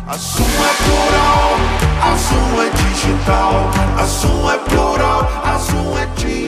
A Zoom é plural, a Zoom é digital. A Zoom é plural, a Zoom é digital.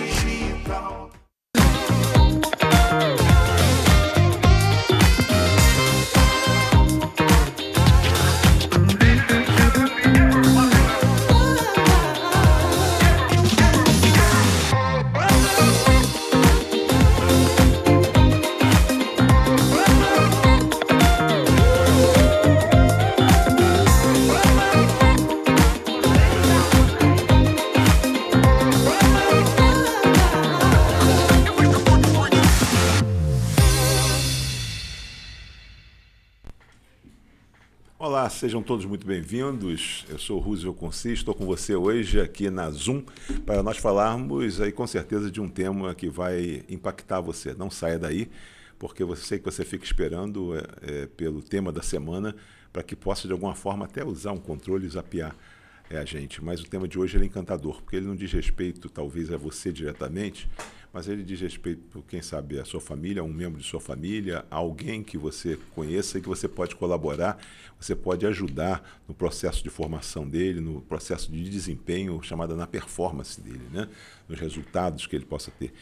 Olá, sejam todos muito bem-vindos. Eu sou o Roosevelt Concis, estou com você hoje aqui na Zoom para nós falarmos aí com certeza de um tema que vai impactar você. Não saia daí, porque eu sei que você fica esperando pelo tema da semana para que possa de alguma forma até usar um controle e zapear a gente. Mas o tema de hoje ele é encantador, porque ele não diz respeito talvez a você diretamente, mas ele diz respeito, quem sabe, à sua família, a um membro de sua família, a alguém que você conheça e que você pode colaborar, você pode ajudar no processo de formação dele, no processo de desempenho, chamada na performance dele, né? Nos resultados que ele possa ter.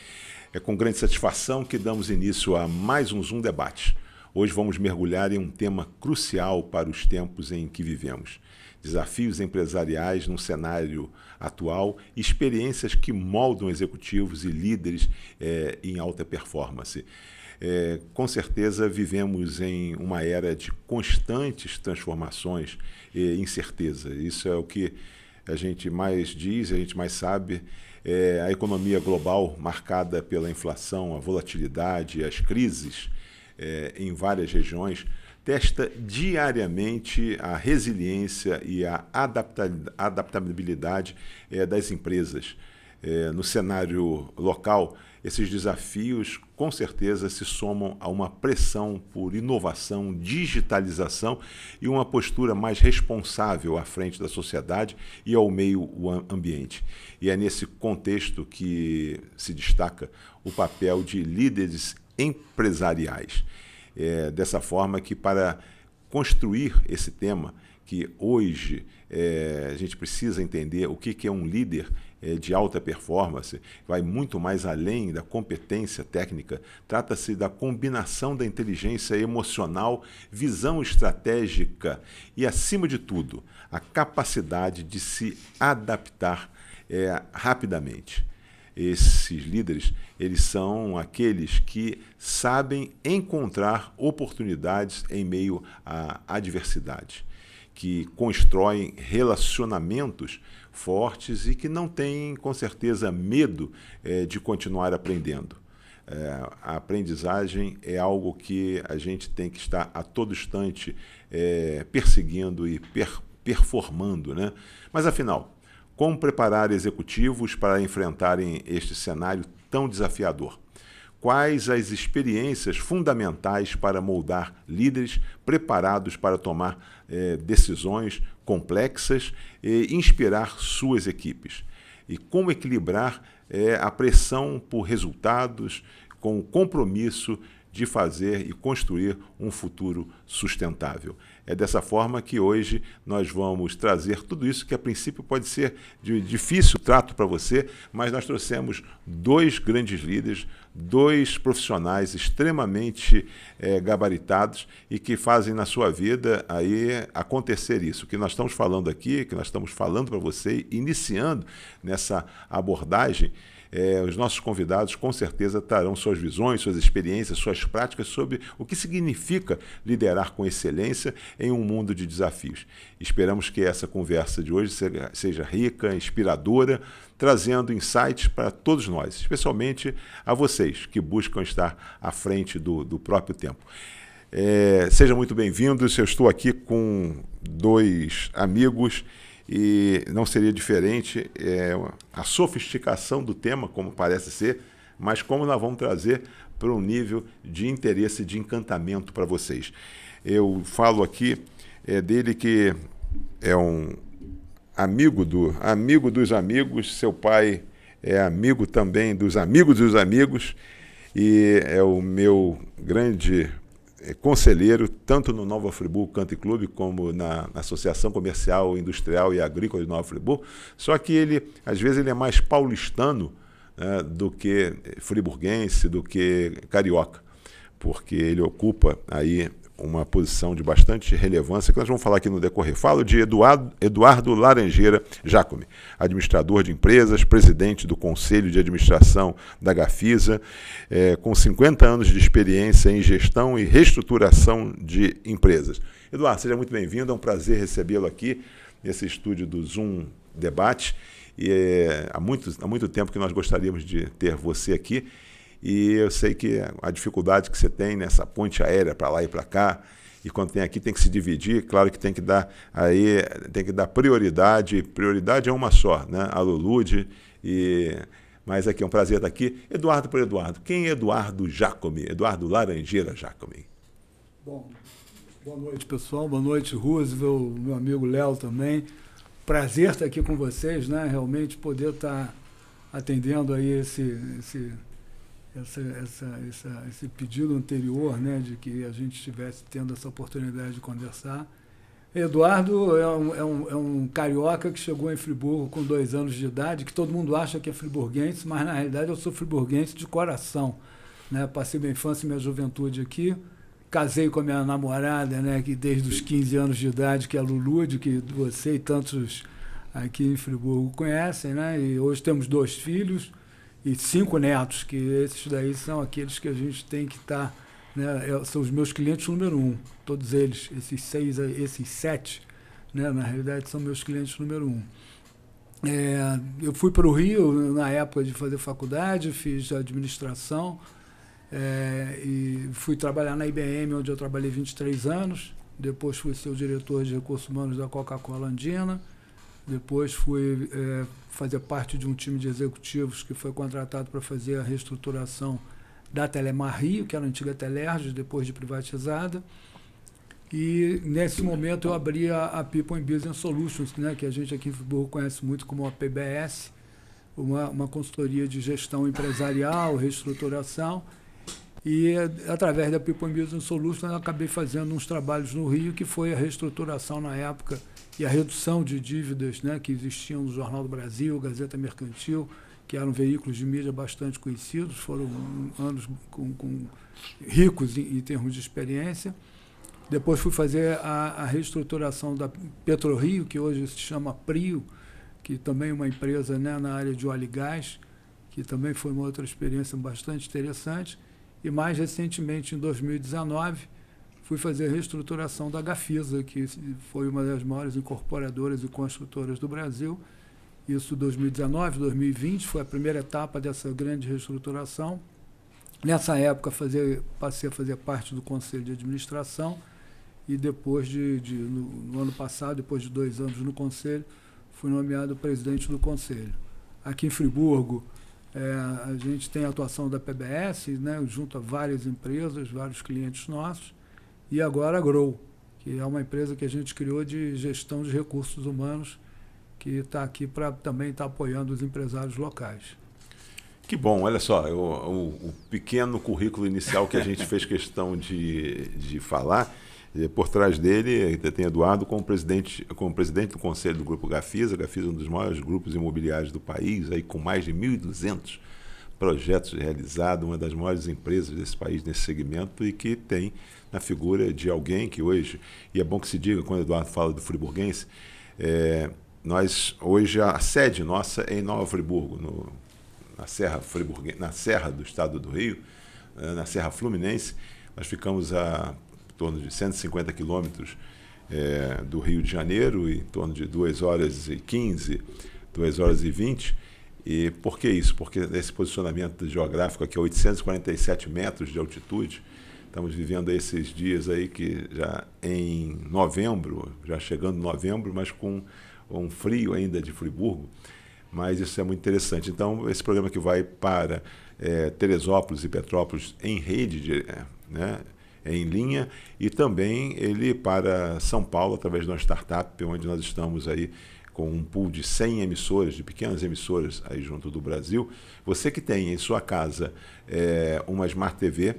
É com grande satisfação que damos início a mais um Zoom Debate. Hoje vamos mergulhar em um tema crucial para os tempos em que vivemos. Desafios empresariais no cenário atual, experiências que moldam executivos e líderes em alta performance. Com certeza vivemos em uma era de constantes transformações e incerteza. Isso é o que a gente mais diz, a gente mais sabe. A economia global marcada pela inflação, a volatilidade, as crises em várias regiões, testa diariamente a resiliência e a adaptabilidade das empresas. No cenário local, esses desafios com certeza se somam a uma pressão por inovação, digitalização e uma postura mais responsável à frente da sociedade e ao meio ambiente. E é nesse contexto que se destaca o papel de líderes empresariais. Dessa forma que, para construir esse tema, que hoje a gente precisa entender o que é um líder de alta performance, vai muito mais além da competência técnica, trata-se da combinação da inteligência emocional, visão estratégica e, acima de tudo, a capacidade de se adaptar rapidamente. Esses líderes, eles são aqueles que sabem encontrar oportunidades em meio à adversidade, que constroem relacionamentos fortes e que não têm, com certeza, medo de continuar aprendendo. A aprendizagem é algo que a gente tem que estar a todo instante perseguindo e performando, né? Mas, afinal, como preparar executivos para enfrentarem este cenário tão desafiador? Quais as experiências fundamentais para moldar líderes preparados para tomar decisões complexas e inspirar suas equipes? E como equilibrar a pressão por resultados com o compromisso de fazer e construir um futuro sustentável? É dessa forma que hoje nós vamos trazer tudo isso que a princípio pode ser de difícil trato para você, mas nós trouxemos dois grandes líderes, dois profissionais extremamente gabaritados e que fazem na sua vida aí acontecer isso. O que nós estamos falando aqui, que nós estamos falando para você, iniciando nessa abordagem, os nossos convidados com certeza trarão suas visões, suas experiências, suas práticas sobre o que significa liderar com excelência em um mundo de desafios. Esperamos que essa conversa de hoje seja rica, inspiradora, trazendo insights para todos nós, especialmente a vocês que buscam estar à frente do próprio tempo. Sejam muito bem-vindos, eu estou aqui com dois amigos e não seria diferente a sofisticação do tema, como parece ser, mas como nós vamos trazer para um nível de interesse, de encantamento para vocês. Eu falo aqui dele que é um amigo dos amigos, seu pai é amigo também dos amigos, e é o meu grande conselheiro tanto no Nova Friburgo Country Club como na Associação Comercial, Industrial e Agrícola de Nova Friburgo, só que ele, às vezes, ele é mais paulistano, né, do que friburguense, do que carioca, porque ele ocupa aí uma posição de bastante relevância, que nós vamos falar aqui no decorrer. Falo de Eduardo Laranjeira Jacome, administrador de empresas, presidente do Conselho de Administração da Gafisa, com 50 anos de experiência em gestão e reestruturação de empresas. Eduardo, seja muito bem-vindo, é um prazer recebê-lo aqui nesse estúdio do Zoom Debate. E há muito tempo que nós gostaríamos de ter você aqui. E eu sei que a dificuldade que você tem nessa ponte aérea para lá e para cá, e quando tem aqui tem que se dividir, claro que tem que dar prioridade é uma só, né? A Lulude, mas aqui é um prazer estar aqui. Eduardo por Eduardo, quem é Eduardo Jacome, Eduardo Laranjeira Jacome? Bom, boa noite, pessoal, boa noite, Roosevelt, meu amigo Léo também. Prazer estar aqui com vocês, né? Realmente poder estar atendendo aí esse pedido anterior, né, de que a gente estivesse tendo essa oportunidade de conversar. Eduardo é um carioca que chegou em Friburgo com 2 anos de idade, que todo mundo acha que é friburguense, mas na realidade eu sou friburguense de coração, né? Passei minha infância e minha juventude aqui, casei com a minha namorada, né, que desde os 15 anos de idade, que é a Lulude, que você e tantos aqui em Friburgo conhecem, né? E hoje temos 2 filhos e 5 netos, que esses daí são aqueles que a gente tem que estar, né, são os meus clientes número 1, todos eles, esses 7, né, na realidade são meus clientes número 1. Eu fui para o Rio na época de fazer faculdade, fiz administração, e fui trabalhar na IBM, onde eu trabalhei 23 anos, depois fui ser o diretor de recursos humanos da Coca-Cola Andina, depois fui fazer parte de um time de executivos que foi contratado para fazer a reestruturação da Telemar Rio, que era a antiga Telerge, depois de privatizada. E, nesse momento, eu abri a People and Business Solutions, né, que a gente aqui em Friburgo conhece muito como a PBS, uma consultoria de gestão empresarial, reestruturação. E, através da People and Business Solutions, eu acabei fazendo uns trabalhos no Rio, que foi a reestruturação na época e a redução de dívidas, né, que existiam no Jornal do Brasil, Gazeta Mercantil, que eram veículos de mídia bastante conhecidos, foram anos ricos em termos de experiência. Depois fui fazer a reestruturação da PetroRio, que hoje se chama Prio, que também é uma empresa, né, na área de óleo e gás, que também foi uma outra experiência bastante interessante. E mais recentemente, em 2019, fui fazer a reestruturação da Gafisa, que foi uma das maiores incorporadoras e construtoras do Brasil. Isso 2019, 2020, foi a primeira etapa dessa grande reestruturação. Nessa época, passei a fazer parte do Conselho de Administração e depois no ano passado, depois de 2 anos no Conselho, fui nomeado presidente do Conselho. Aqui em Friburgo, a gente tem a atuação da PBS, né, junto a várias empresas, vários clientes nossos, e agora a Grow, que é uma empresa que a gente criou de gestão de recursos humanos, que está aqui para também estar apoiando os empresários locais. Que bom, olha só, o pequeno currículo inicial que a gente fez questão de falar, por trás dele tem Eduardo como presidente do Conselho do Grupo Gafisa. A Gafisa é um dos maiores grupos imobiliários do país, aí com mais de 1.200 projetos realizados, uma das maiores empresas desse país nesse segmento, e que tem na figura de alguém que hoje, e é bom que se diga quando o Eduardo fala do friburguense, nós hoje a sede nossa é em Nova Friburgo, na Serra do Estado do Rio, na Serra Fluminense. Nós ficamos a em torno de 150 quilômetros do Rio de Janeiro, em torno de 2h15, 2h20. E por que isso? Porque esse posicionamento geográfico aqui é 847 metros de altitude. Estamos vivendo esses dias aí que já em novembro, já chegando novembro, mas com um frio ainda de Friburgo. Mas isso é muito interessante. Então, esse programa que vai para Teresópolis e Petrópolis em rede, né, em linha, e também ele para São Paulo, através de uma startup, onde nós estamos aí com um pool de 100 emissoras, de pequenas emissoras aí junto do Brasil. Você que tem em sua casa uma Smart TV,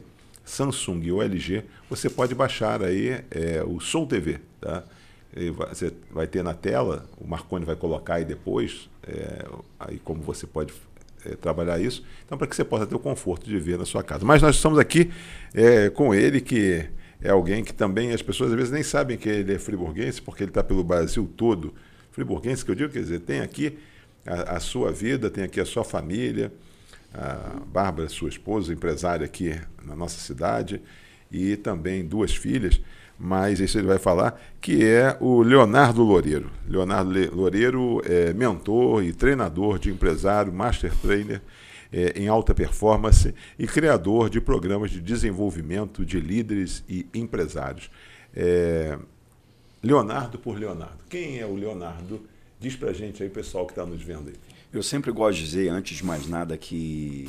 Samsung ou LG, você pode baixar aí o Sou TV, tá? Você vai ter na tela, o Marconi vai colocar aí depois, aí como você pode trabalhar isso, então para que você possa ter o conforto de ver na sua casa. Mas nós estamos aqui com ele, que é alguém que também as pessoas às vezes nem sabem que ele é friburguense, porque ele está pelo Brasil todo. Friburguense, que eu digo, quer dizer, tem aqui a sua vida, tem aqui a sua família, a Bárbara, sua esposa, empresária aqui na nossa cidade, e também 2 filhas, mas isso ele vai falar, que é o Leonardo Loureiro. Leonardo Loureiro é mentor e treinador de empresário, master trainer em alta performance e criador de programas de desenvolvimento de líderes e empresários. Leonardo por Leonardo. Quem é o Leonardo? Diz pra gente aí, pessoal que está nos vendo aí. Eu sempre gosto de dizer, antes de mais nada, que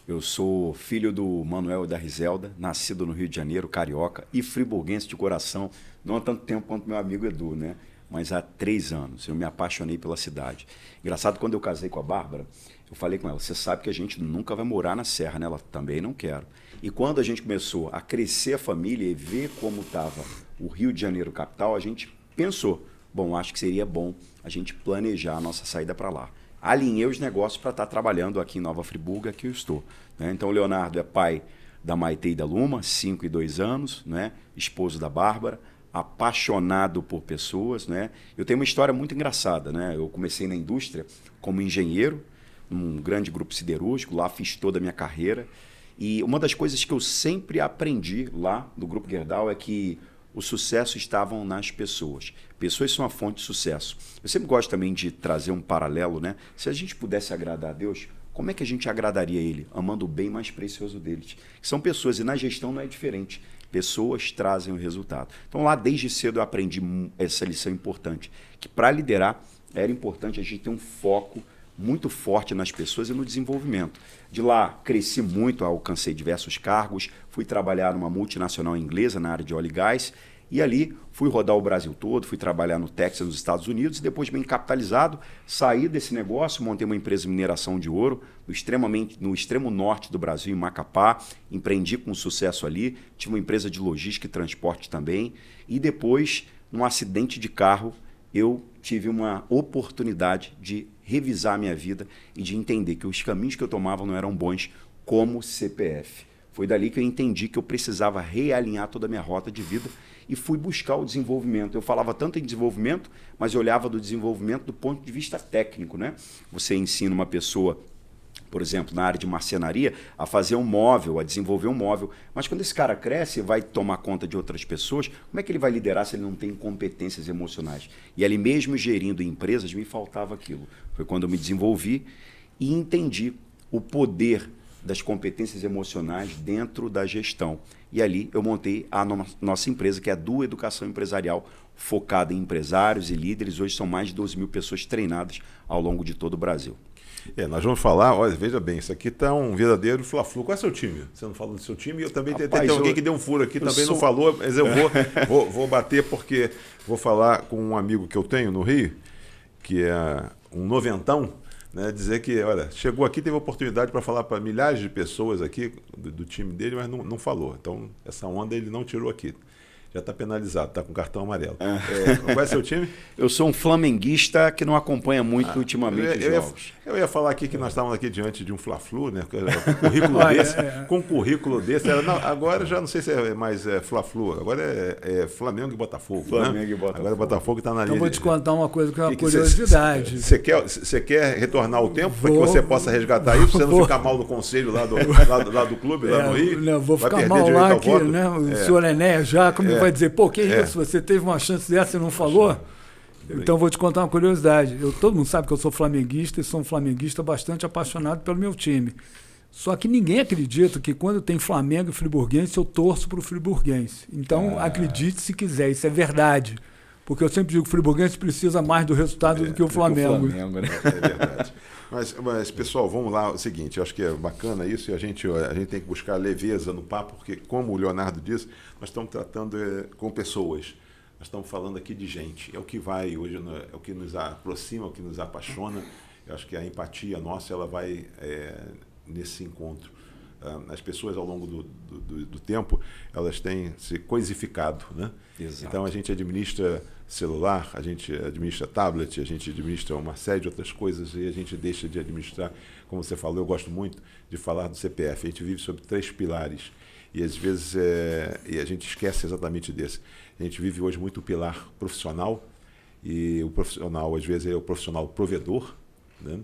eu sou filho do Manuel e da Riselda, nascido no Rio de Janeiro, carioca e friburguense de coração, não há tanto tempo quanto meu amigo Edu, né? Mas há 3 anos eu me apaixonei pela cidade. Engraçado, quando eu casei com a Bárbara, eu falei com ela, você sabe que a gente nunca vai morar na Serra, né? Ela também não quero. E quando a gente começou a crescer a família e ver como estava o Rio de Janeiro capital, a gente pensou, bom, acho que seria bom a gente planejar a nossa saída para lá. Alinhei os negócios para estar trabalhando aqui em Nova Friburgo, aqui eu estou. Né? Então, o Leonardo é pai da Maite e da Luma, 5 e 2 anos, né? Esposo da Bárbara, apaixonado por pessoas. Né? Eu tenho uma história muito engraçada. Né? Eu comecei na indústria como engenheiro, num grande grupo siderúrgico, lá fiz toda a minha carreira. E uma das coisas que eu sempre aprendi lá no Grupo Gerdau é que o sucesso estavam nas pessoas. Pessoas são a fonte de sucesso. Eu sempre gosto também de trazer um paralelo, né? Se a gente pudesse agradar a Deus, como é que a gente agradaria Ele? Amando o bem mais precioso deles. Que são pessoas, e na gestão não é diferente. Pessoas trazem o resultado. Então lá desde cedo eu aprendi essa lição importante, que para liderar era importante a gente ter um foco muito forte nas pessoas e no desenvolvimento. De lá, cresci muito, alcancei diversos cargos, fui trabalhar numa multinacional inglesa na área de óleo e gás, e ali fui rodar o Brasil todo, fui trabalhar no Texas, nos Estados Unidos, e depois bem capitalizado, saí desse negócio, montei uma empresa de mineração de ouro no extremo norte do Brasil, em Macapá, empreendi com sucesso ali, tive uma empresa de logística e transporte também, e depois, num acidente de carro, eu tive uma oportunidade de revisar a minha vida e de entender que os caminhos que eu tomava não eram bons como CPF. Foi dali que eu entendi que eu precisava realinhar toda a minha rota de vida e fui buscar o desenvolvimento. Eu falava tanto em desenvolvimento, mas eu olhava do desenvolvimento do ponto de vista técnico, né? Você ensina uma pessoa, por exemplo, na área de marcenaria, a fazer um móvel, a desenvolver um móvel. Mas quando esse cara cresce e vai tomar conta de outras pessoas, como é que ele vai liderar se ele não tem competências emocionais? E ali mesmo gerindo empresas, me faltava aquilo. Foi quando eu me desenvolvi e entendi o poder das competências emocionais dentro da gestão. E ali eu montei a nossa empresa, que é a Du Educação Empresarial, focada em empresários e líderes. Hoje são mais de 12 mil pessoas treinadas ao longo de todo o Brasil. Nós vamos falar, olha, veja bem, isso aqui está um verdadeiro fla-flu. Qual é o seu time? Você não falou do seu time? Eu também tem alguém que deu um furo aqui, também não falou, mas eu vou bater porque vou falar com um amigo que eu tenho no Rio, que é um noventão, né, dizer que, olha, chegou aqui, teve oportunidade para falar para milhares de pessoas aqui do time dele, mas não falou. Então, essa onda ele não tirou aqui. Já está penalizado, está com cartão amarelo. Qual é seu time? Eu sou um flamenguista que não acompanha muito ultimamente os jogos. Eu ia falar aqui que nós estávamos aqui diante de um Fla-Flu, né? Com um currículo desse. Agora já não sei se é mais Fla-Flu, agora é Flamengo e Botafogo. Flamengo e Botafogo. Agora o Botafogo está na linha. Então vou te contar uma coisa que é uma curiosidade. Você quer retornar o tempo para que você possa resgatar isso? Você não ficar mal no conselho lá do clube, lá no Rio? Não, vou ficar mal lá aqui, né? O senhor Enéas já, como vai dizer, pô, que isso? Você teve uma chance dessa e não falou? Então vou te contar uma curiosidade. Todo mundo sabe que eu sou flamenguista e sou um flamenguista bastante apaixonado pelo meu time. Só que ninguém acredita que quando tem Flamengo e Friburguense, eu torço para o Friburguense. Então acredite se quiser, isso é verdade. Porque eu sempre digo que o Friburguense precisa mais do resultado do que o Flamengo. Né? É verdade. Mas, pessoal, vamos lá. É o seguinte, eu acho que é bacana isso e a gente tem que buscar leveza no papo, porque, como o Leonardo disse, nós estamos tratando com pessoas. Nós estamos falando aqui de gente. É o que vai hoje, é o que nos aproxima, é o que nos apaixona. Eu acho que a empatia nossa ela vai nesse encontro. as pessoas ao longo do tempo, elas têm se coisificado, né? Exato. Então a gente administra celular, a gente administra tablet, a gente administra uma série de outras coisas e a gente deixa de administrar, como você falou, eu gosto muito de falar do CPF. A gente vive sobre 3 pilares e às vezes e a gente esquece exatamente desse. A gente vive hoje muito o pilar profissional e o profissional, às vezes, é o profissional provedor, né?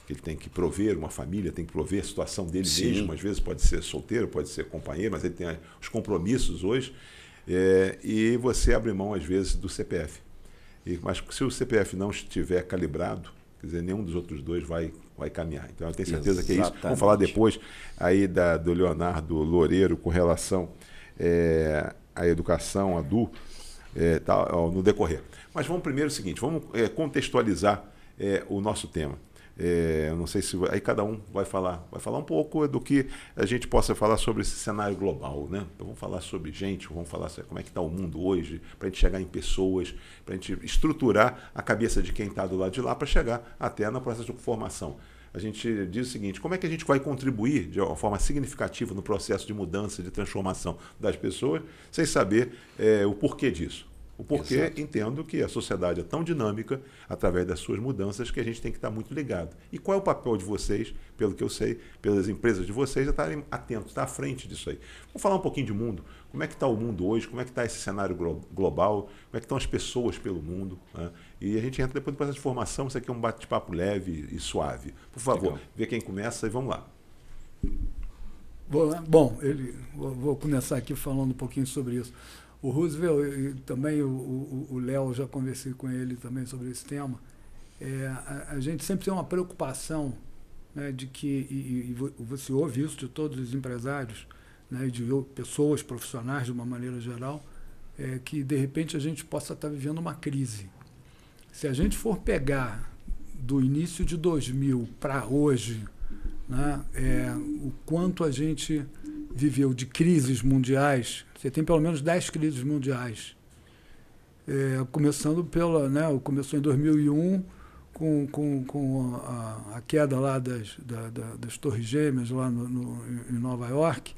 Ele tem que prover uma família, tem que prover a situação dele mesmo, às vezes pode ser solteiro, pode ser companheiro, mas ele tem os compromissos hoje, e você abre mão, às vezes, do CPF. Mas se o CPF não estiver calibrado, quer dizer, nenhum dos outros dois vai caminhar. Então, eu tenho certeza que é isso. Vamos falar depois aí do Leonardo Loureiro com relação à educação, à DU, no decorrer. Mas vamos primeiro o seguinte, vamos contextualizar o nosso tema. Eu não sei se aí cada um vai falar um pouco do que a gente possa falar sobre esse cenário global, né? Então vamos falar sobre gente, vamos falar sobre como é que está o mundo hoje, para a gente chegar em pessoas, para a gente estruturar a cabeça de quem está do lado de lá para chegar até no processo de formação. A gente diz o seguinte, como é que a gente vai contribuir de uma forma significativa no processo de mudança, de transformação das pessoas, sem saber o porquê disso. O porquê, exato, entendo que a sociedade é tão dinâmica, através das suas mudanças, que a gente tem que estar muito ligado. E qual é o papel de vocês, pelo que eu sei, pelas empresas de vocês, a estarem atentos, estar à frente disso aí. Vamos falar um pouquinho de mundo. Como é que está o mundo hoje? Como é que está esse cenário global? Como é que estão as pessoas pelo mundo? Né? E a gente entra depois do processo de formação. Isso aqui é um bate-papo leve e suave. Por favor, vê quem começa e vamos lá. Vou começar aqui falando um pouquinho sobre isso. O Roosevelt, e também o Léo, já conversei com ele também sobre esse tema, a gente sempre tem uma preocupação, né, de que, e você ouve isso de todos os empresários, né, de pessoas profissionais de uma maneira geral, que de repente a gente possa estar vivendo uma crise. Se a gente for pegar do início de 2000 para hoje, né, o quanto a gente viveu de crises mundiais, você tem pelo menos 10 crises mundiais. Começando começou em 2001 com a queda lá das Torres Gêmeas lá em Nova York,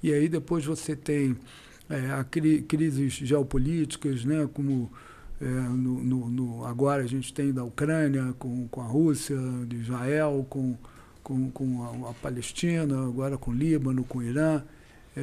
e aí depois você tem crises geopolíticas, né, como agora a gente tem da Ucrânia com a Rússia, de Israel, com a Palestina, agora com o Líbano, com o Irã.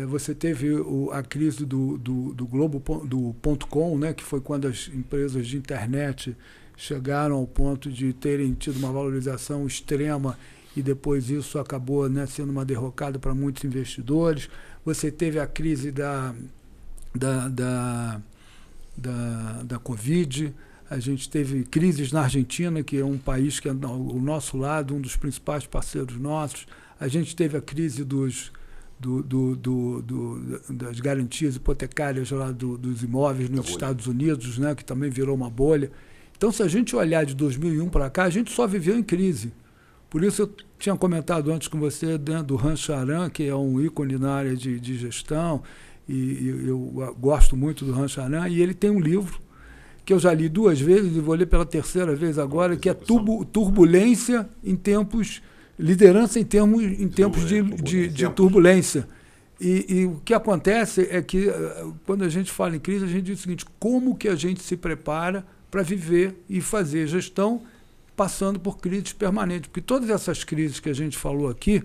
Você teve a crise do Globo.com, né, que foi quando as empresas de internet chegaram ao ponto de terem tido uma valorização extrema e depois isso acabou, né, sendo uma derrocada para muitos investidores. Você teve a crise da Covid. A gente teve crises na Argentina, que é um país que é ao nosso lado, um dos principais parceiros nossos. A gente teve a crise das garantias hipotecárias lá dos imóveis nos Estados Unidos, né, que também virou uma bolha. Então, se a gente olhar de 2001 para cá, a gente só viveu em crise. Por isso, eu tinha comentado antes com você, né, do Han Charan, que é um ícone na área de gestão, e eu gosto muito do Han Charan, e ele tem um livro que eu já li 2 vezes e vou ler pela 3ª vez agora, que é Turbulência em Tempos... Liderança em tempos de turbulência. E o que acontece é que, quando a gente fala em crise, a gente diz o seguinte: como que a gente se prepara para viver e fazer gestão passando por crises permanentes? Porque todas essas crises que a gente falou aqui,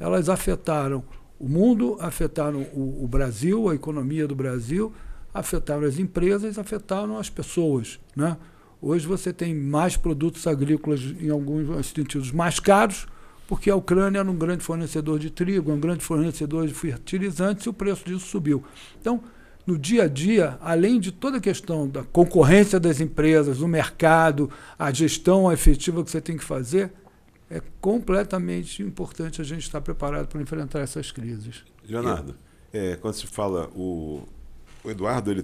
elas afetaram o mundo, afetaram o Brasil, a economia do Brasil, afetaram as empresas, afetaram as pessoas, né? Hoje você tem mais produtos agrícolas, em alguns sentidos, mais caros, porque a Ucrânia era um grande fornecedor de trigo, um grande fornecedor de fertilizantes, e o preço disso subiu. Então, no dia a dia, além de toda a questão da concorrência das empresas, do mercado, a gestão efetiva que você tem que fazer, é completamente importante a gente estar preparado para enfrentar essas crises. Leonardo, quando se fala, o Eduardo ele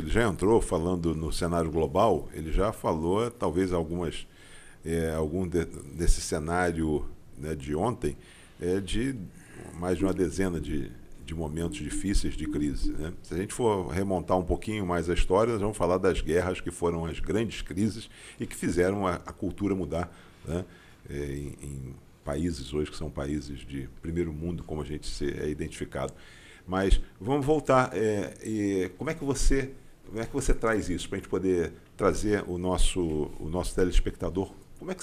já entrou falando no cenário global, ele já falou talvez desse cenário, né, de ontem, de mais de uma dezena de momentos difíceis de crise, né? Se a gente for remontar um pouquinho mais a história, nós vamos falar das guerras, que foram as grandes crises e que fizeram a cultura mudar, né, em países hoje que são países de primeiro mundo, como a gente é identificado. Mas vamos voltar. Como é que você traz isso para a gente poder trazer o nosso telespectador? Como é que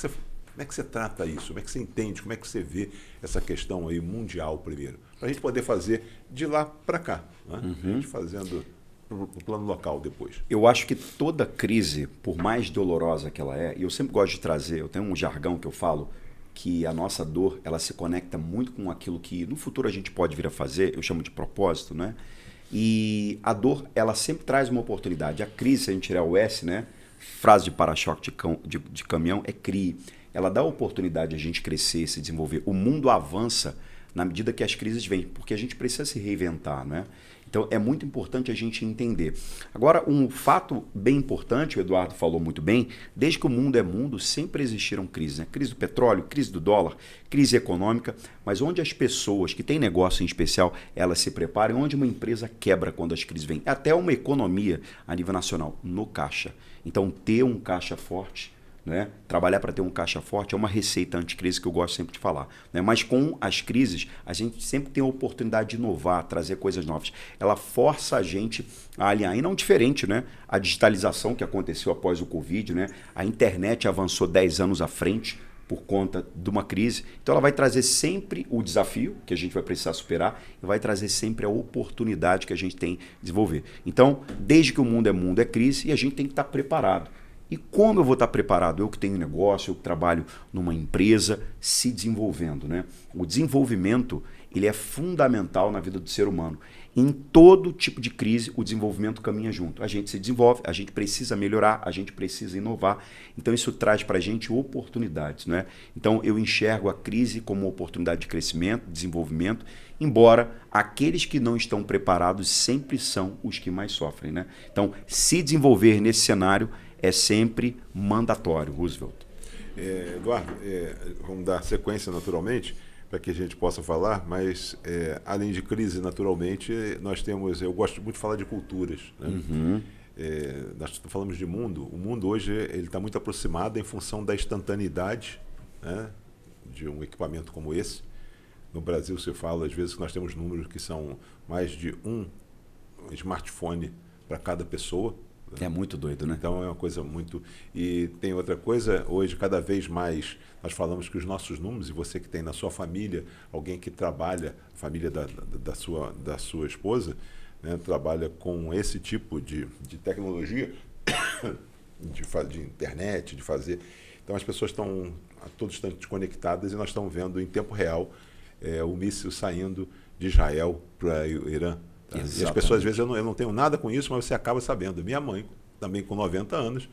você trata isso? Como é que você entende? Como é que você vê essa questão aí mundial primeiro? Para a gente poder fazer de lá para cá, né? A gente fazendo o plano local depois. Eu acho que toda crise, por mais dolorosa que ela é, e eu sempre gosto de trazer, eu tenho um jargão que eu falo, que a nossa dor, ela se conecta muito com aquilo que no futuro a gente pode vir a fazer, eu chamo de propósito, né? E a dor, ela sempre traz uma oportunidade. A crise, se a gente tirar o S, né? Frase de para-choque de caminhão, é CRI. Ela dá a oportunidade de a gente crescer, se desenvolver. O mundo avança na medida que as crises vêm, porque a gente precisa se reinventar, né? Então, é muito importante a gente entender. Agora, um fato bem importante, o Eduardo falou muito bem, desde que o mundo é mundo, sempre existiram crises, né? Crise do petróleo, crise do dólar, crise econômica, mas onde as pessoas que têm negócio em especial, elas se preparam, onde uma empresa quebra quando as crises vêm, até uma economia a nível nacional, no caixa. Então, ter um caixa forte, né? Trabalhar para ter um caixa forte é uma receita anticrise que eu gosto sempre de falar, né? Mas com as crises, a gente sempre tem a oportunidade de inovar, trazer coisas novas. Ela força a gente a alinhar. E não diferente, né? A digitalização que aconteceu após o Covid, né? A internet avançou 10 anos à frente por conta de uma crise. Então ela vai trazer sempre o desafio que a gente vai precisar superar e vai trazer sempre a oportunidade que a gente tem de desenvolver. Então, desde que o mundo é crise e a gente tem que estar preparado. E como eu vou estar preparado? Eu que tenho negócio, eu que trabalho numa empresa, se desenvolvendo, né? O desenvolvimento, ele é fundamental na vida do ser humano. Em todo tipo de crise, o desenvolvimento caminha junto. A gente se desenvolve, a gente precisa melhorar, a gente precisa inovar. Então isso traz para a gente oportunidades, né? Então eu enxergo a crise como uma oportunidade de crescimento, desenvolvimento, embora aqueles que não estão preparados sempre são os que mais sofrem, né? Então se desenvolver nesse cenário é sempre mandatório, Roosevelt. Eduardo, vamos dar sequência naturalmente para que a gente possa falar, mas além de crise, naturalmente, nós temos, eu gosto muito de falar de culturas, né? Nós falamos de mundo, o mundo hoje ele está muito aproximado em função da instantaneidade, né, de um equipamento como esse. No Brasil se fala às vezes que nós temos números que são mais de um smartphone para cada pessoa. É muito doido, né? Então é uma coisa muito... E tem outra coisa, hoje cada vez mais nós falamos que os nossos números, e você que tem na sua família, alguém que trabalha, família da sua esposa, né, trabalha com esse tipo de tecnologia, de internet, de fazer... Então as pessoas estão a todo instante conectadas e nós estamos vendo em tempo real o míssil saindo de Israel para o Irã. Tá? E as pessoas, às vezes, eu não tenho nada com isso, mas você acaba sabendo. Minha mãe, também com 90 anos,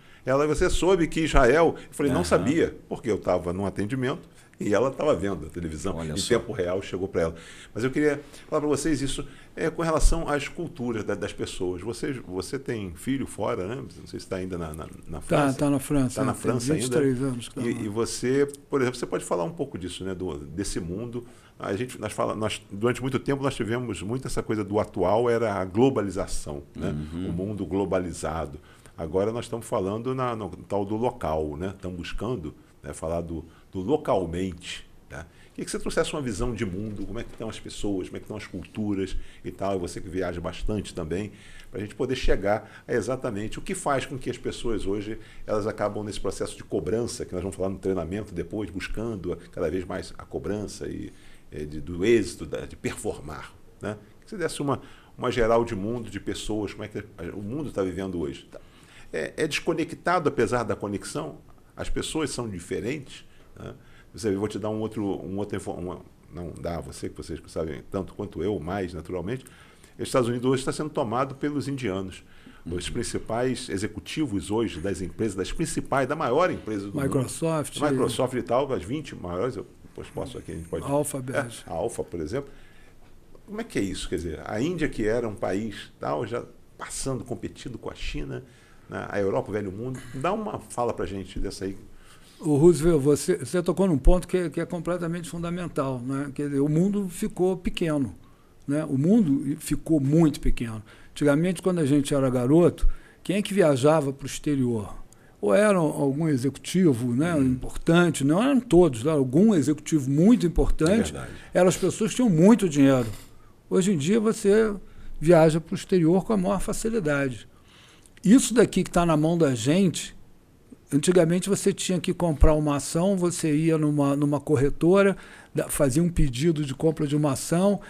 você soube que Israel... Eu falei, não sabia, porque eu estava num atendimento e ela estava vendo a televisão. Olha, em tempo real chegou para ela. Mas eu queria falar para vocês isso com relação às culturas das pessoas. Você tem filho fora, né? Não sei se está ainda na França. Está na França. Está na França 23 ainda. anos. E você, por exemplo, você pode falar um pouco disso, né? Desse mundo. Durante muito tempo nós tivemos muito essa coisa do atual, era a globalização, né? O mundo globalizado. Agora nós estamos falando no tal do local, né? Estamos buscando, né, falar do localmente. Tá? Queria que você trouxesse uma visão de mundo, como é que estão as pessoas, como é que estão as culturas e tal, e você que viaja bastante também, para a gente poder chegar a exatamente o que faz com que as pessoas hoje elas acabam nesse processo de cobrança, que nós vamos falar no treinamento depois, buscando cada vez mais a cobrança do êxito, de performar. Né? Que você desse uma geral de mundo, de pessoas, como é que o mundo está vivendo hoje. É desconectado apesar da conexão? As pessoas são diferentes? Né? Eu vou te dar não dá, vocês que sabem tanto quanto eu, mais naturalmente. Os Estados Unidos hoje está sendo tomado pelos indianos. Os principais executivos hoje das empresas, da maior empresa do Microsoft. mundo. Microsoft e tal, as 20 maiores, depois posso aqui, a gente pode... Alphabet. A Alpha, por exemplo. Como é que é isso? Quer dizer, a Índia, que era um país tal, já competindo com a China, né? A Europa, o velho mundo. Dá uma fala para a gente dessa aí. O Roosevelt, você tocou num ponto que é completamente fundamental, né? Quer dizer, o mundo ficou pequeno, né? O mundo ficou muito pequeno. Antigamente, quando a gente era garoto, quem é que viajava para o exterior? ou eram algum executivo, né, importante, não eram todos, né, algum executivo muito importante, eram as pessoas que tinham muito dinheiro. Hoje em dia você viaja para o exterior com a maior facilidade. Isso daqui que está na mão da gente, antigamente você tinha que comprar uma ação, você ia numa corretora, fazia um pedido de compra de uma ação,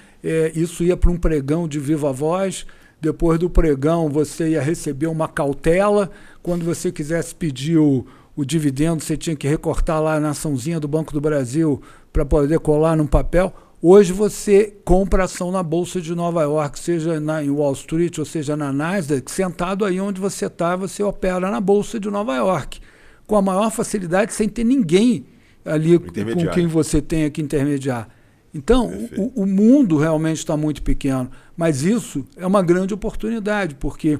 isso ia para um pregão de viva voz, depois do pregão você ia receber uma cautela, quando você quisesse pedir o dividendo, você tinha que recortar lá na açãozinha do Banco do Brasil para poder colar num papel. Hoje você compra ação na Bolsa de Nova York, seja em Wall Street ou seja na Nasdaq, sentado aí onde você está, você opera na Bolsa de Nova York, com a maior facilidade, sem ter ninguém ali com quem você tenha que intermediar. Então, o mundo realmente está muito pequeno, mas isso é uma grande oportunidade, porque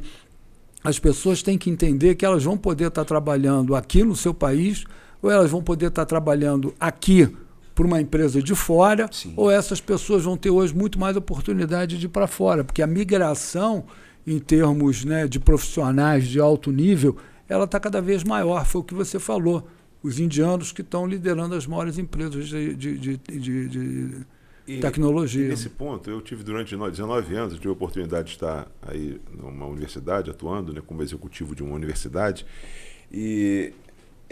as pessoas têm que entender que elas vão poder estar trabalhando aqui no seu país, ou elas vão poder estar trabalhando aqui por uma empresa de fora, sim, ou essas pessoas vão ter hoje muito mais oportunidade de ir para fora, porque a migração, em termos, né, de profissionais de alto nível, ela está cada vez maior, foi o que você falou. Os indianos que estão liderando as maiores empresas de tecnologia. E nesse ponto, eu tive durante 19 anos, eu tive a oportunidade de estar aí numa universidade, atuando, né, como executivo de uma universidade, e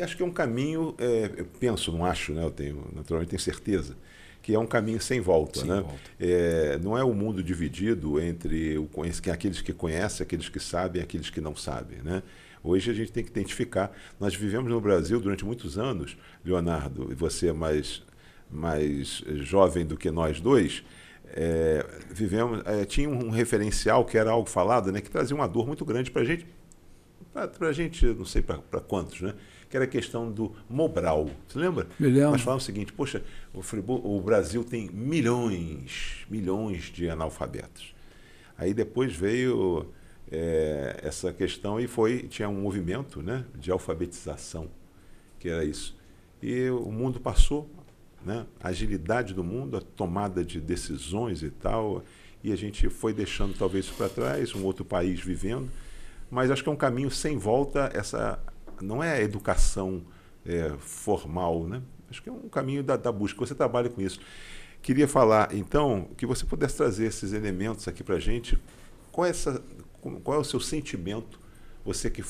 acho que é um caminho, eu penso, não acho, né, naturalmente tenho certeza, que é um caminho sem volta. Sem volta. Não é um mundo dividido entre aqueles que conhecem, aqueles que sabem, aqueles que não sabem, né? Hoje a gente tem que identificar. Nós vivemos no Brasil durante muitos anos, Leonardo, e você é mais jovem do que nós dois, tinha um referencial que era algo falado, né, que trazia uma dor muito grande para a gente, não sei para quantos, né, que era a questão do Mobral. Você lembra? Me lembro. Nós falamos o seguinte, poxa, o Brasil tem milhões de analfabetos. Aí depois veio essa questão e tinha um movimento, né, de alfabetização, que era isso. E o mundo passou, né, a agilidade do mundo, a tomada de decisões e tal, e a gente foi deixando talvez isso para trás, um outro país vivendo, mas acho que é um caminho sem volta, não é a educação formal, né? Acho que é um caminho da busca, você trabalha com isso. Queria falar, então, que você pudesse trazer esses elementos aqui para a gente. Qual é o seu sentimento? Você que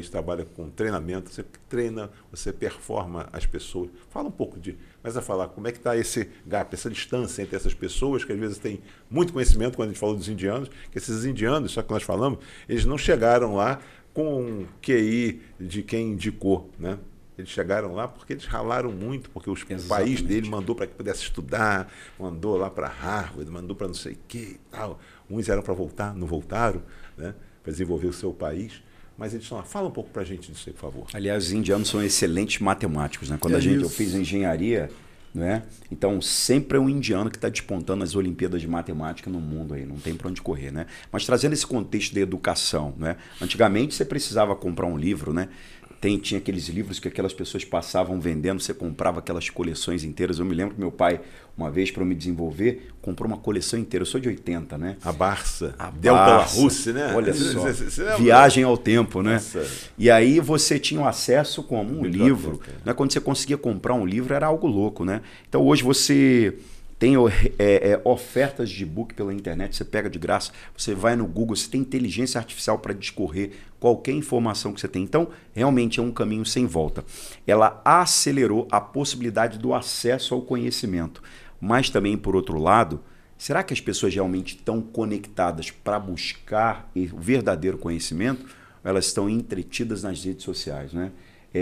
trabalha com treinamento, você treina, você performa as pessoas. Fala um pouco mas a falar como é que está esse gap, essa distância entre essas pessoas que às vezes têm muito conhecimento, quando a gente falou dos indianos, que esses indianos, só que nós falamos, eles não chegaram lá com um QI de quem indicou, né? Eles chegaram lá porque eles ralaram muito, porque o país dele mandou para que pudesse estudar, mandou lá para Harvard, mandou para não sei o que e tal. Uns eram para voltar, não voltaram, né, para desenvolver o seu país. Mas eles estão lá. Fala um pouco para a gente disso aí, por favor. Aliás, os indianos são excelentes matemáticos, né? Quando eu fiz engenharia, né? Então sempre é um indiano que está despontando as Olimpíadas de Matemática no mundo aí, não tem para onde correr, né? Mas trazendo esse contexto da educação, né? Antigamente você precisava comprar um livro, né? Tinha aqueles livros que aquelas pessoas passavam vendendo, você comprava aquelas coleções inteiras. Eu me lembro que meu pai, uma vez, para eu me desenvolver, comprou uma coleção inteira. Eu sou de 80, né? A Barça. Delta Russe, né? Olha só. Viagem ao tempo, né? Nossa. E aí você tinha um acesso como um livro. Né? Quando você conseguia comprar um livro, era algo louco, né? Então hoje você tem ofertas de book pela internet, você pega de graça, você vai no Google, você tem inteligência artificial para discorrer qualquer informação que você tem. Então, realmente é um caminho sem volta. Ela acelerou a possibilidade do acesso ao conhecimento. Mas também, por outro lado, será que as pessoas realmente estão conectadas para buscar o verdadeiro conhecimento? Ou elas estão entretidas nas redes sociais, né?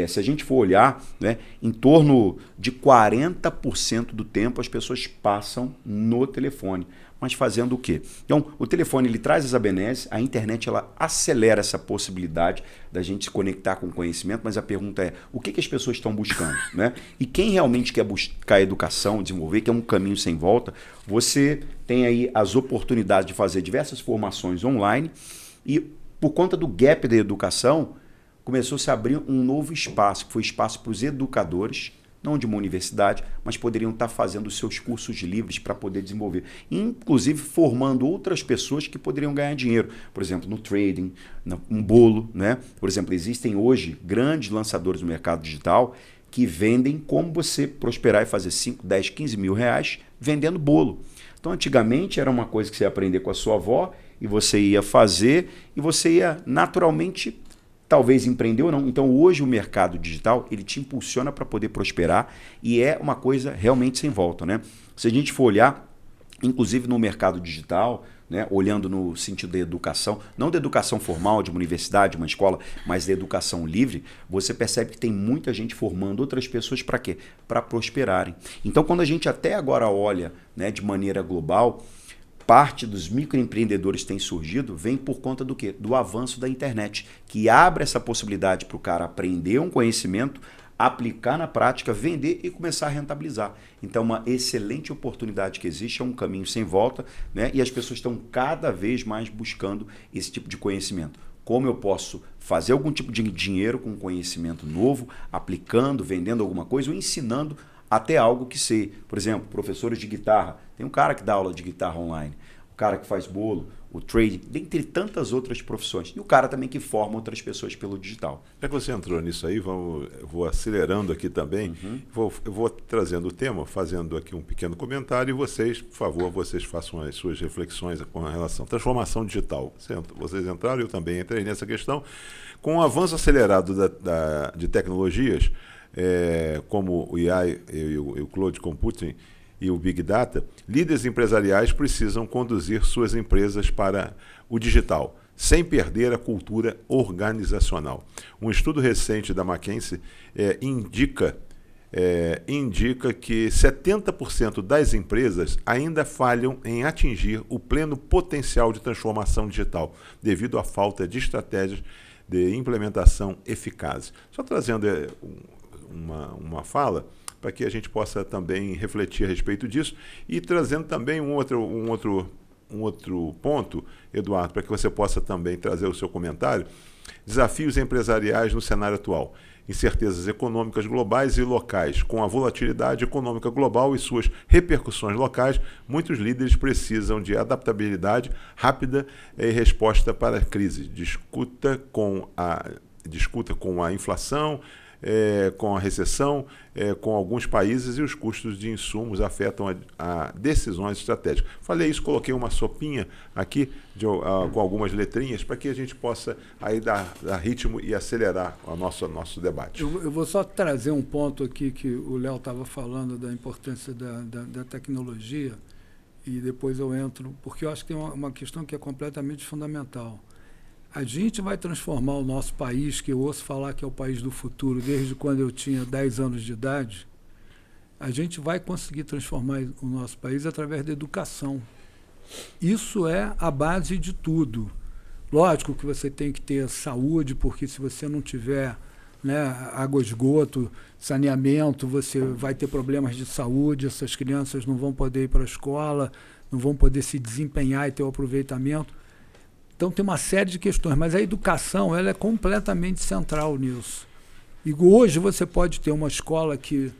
Se a gente for olhar, né, em torno de 40% do tempo as pessoas passam no telefone. Mas fazendo o quê? Então, o telefone ele traz essa benesse, a internet ela acelera essa possibilidade da gente se conectar com o conhecimento, mas a pergunta é, o que as pessoas estão buscando? Né? E quem realmente quer buscar educação, desenvolver, que é um caminho sem volta, você tem aí as oportunidades de fazer diversas formações online e por conta do gap da educação, começou a se abrir um novo espaço, que foi espaço para os educadores, não de uma universidade, mas poderiam estar fazendo os seus cursos livres para poder desenvolver. Inclusive formando outras pessoas que poderiam ganhar dinheiro. Por exemplo, no trading, um bolo, né? Por exemplo, existem hoje grandes lançadores no mercado digital que vendem como você prosperar e fazer 5, 10, 15 mil reais vendendo bolo. Então, antigamente era uma coisa que você ia aprender com a sua avó e você ia fazer e você ia naturalmente, talvez empreender ou não. Então, hoje o mercado digital, ele te impulsiona para poder prosperar e é uma coisa realmente sem volta, né? Se a gente for olhar, inclusive no mercado digital, né, olhando no sentido da educação, não da educação formal, de uma universidade, uma escola, mas da educação livre, você percebe que tem muita gente formando outras pessoas para quê? Para prosperarem. Então, quando a gente até agora olha, né, de maneira global, parte dos microempreendedores que tem surgido vem por conta do quê? Do avanço da internet, que abre essa possibilidade para o cara aprender um conhecimento, aplicar na prática, vender e começar a rentabilizar. Então, uma excelente oportunidade que existe, é um caminho sem volta, né? E as pessoas estão cada vez mais buscando esse tipo de conhecimento. Como eu posso fazer algum tipo de dinheiro com conhecimento novo, aplicando, vendendo alguma coisa ou ensinando até algo que sei. Por exemplo, professores de guitarra. Tem um cara que dá aula de guitarra online, o cara que faz bolo, o trading, dentre tantas outras profissões. E o cara também que forma outras pessoas pelo digital. Já que você entrou nisso aí, eu vou acelerando aqui também. Eu vou trazendo o tema, fazendo aqui um pequeno comentário e vocês, por favor, vocês façam as suas reflexões com relação à transformação digital. Vocês entraram, eu também entrei nessa questão. Com o avanço acelerado de tecnologias, como o AI e o Cloud Computing, e o Big Data, líderes empresariais precisam conduzir suas empresas para o digital, sem perder a cultura organizacional. Um estudo recente da McKinsey indica que 70% das empresas ainda falham em atingir o pleno potencial de transformação digital, devido à falta de estratégias de implementação eficazes. Só trazendo uma fala, para que a gente possa também refletir a respeito disso e trazendo também um outro ponto, Eduardo, para que você possa também trazer o seu comentário. Desafios empresariais no cenário atual. Incertezas econômicas globais e locais. Com a volatilidade econômica global e suas repercussões locais, muitos líderes precisam de adaptabilidade rápida e resposta para a crise. Discuta com a inflação, com a recessão, com alguns países, e os custos de insumos afetam a decisões estratégicas. Falei isso, coloquei uma sopinha aqui com algumas letrinhas para que a gente possa aí dar ritmo e acelerar o nosso debate. Eu vou só trazer um ponto aqui que o Léo estava falando da importância da tecnologia e depois eu entro, porque eu acho que tem uma questão que é completamente fundamental. A gente vai transformar o nosso país, que eu ouço falar que é o país do futuro, desde quando eu tinha 10 anos de idade, a gente vai conseguir transformar o nosso país através da educação. Isso é a base de tudo. Lógico que você tem que ter saúde, porque se você não tiver, né, água, esgoto, saneamento, você vai ter problemas de saúde, essas crianças não vão poder ir para a escola, não vão poder se desempenhar e ter o aproveitamento. Então tem uma série de questões, mas a educação ela é completamente central nisso. E hoje você pode ter uma escola que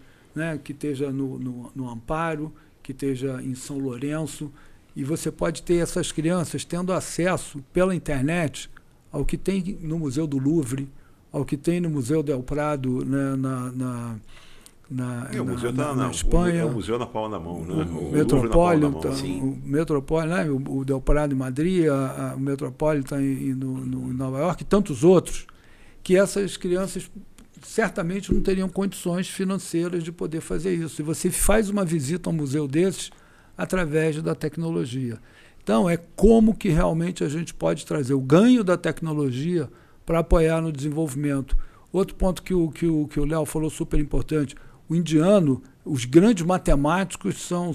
esteja no Amparo, que esteja em São Lourenço, e você pode ter essas crianças tendo acesso pela internet ao que tem no Museu do Louvre, ao que tem no Museu del Prado, né, na Espanha. O museu na palma da mão, né? O Metropolitan, né? O Del Prado em Madrid, o Metropolitan em Nova York e tantos outros, que essas crianças certamente não teriam condições financeiras de poder fazer isso. E você faz uma visita a um museu desses através da tecnologia. Então, é como que realmente a gente pode trazer o ganho da tecnologia para apoiar no desenvolvimento. Outro ponto que o Léo falou super importante, o indiano, os grandes matemáticos são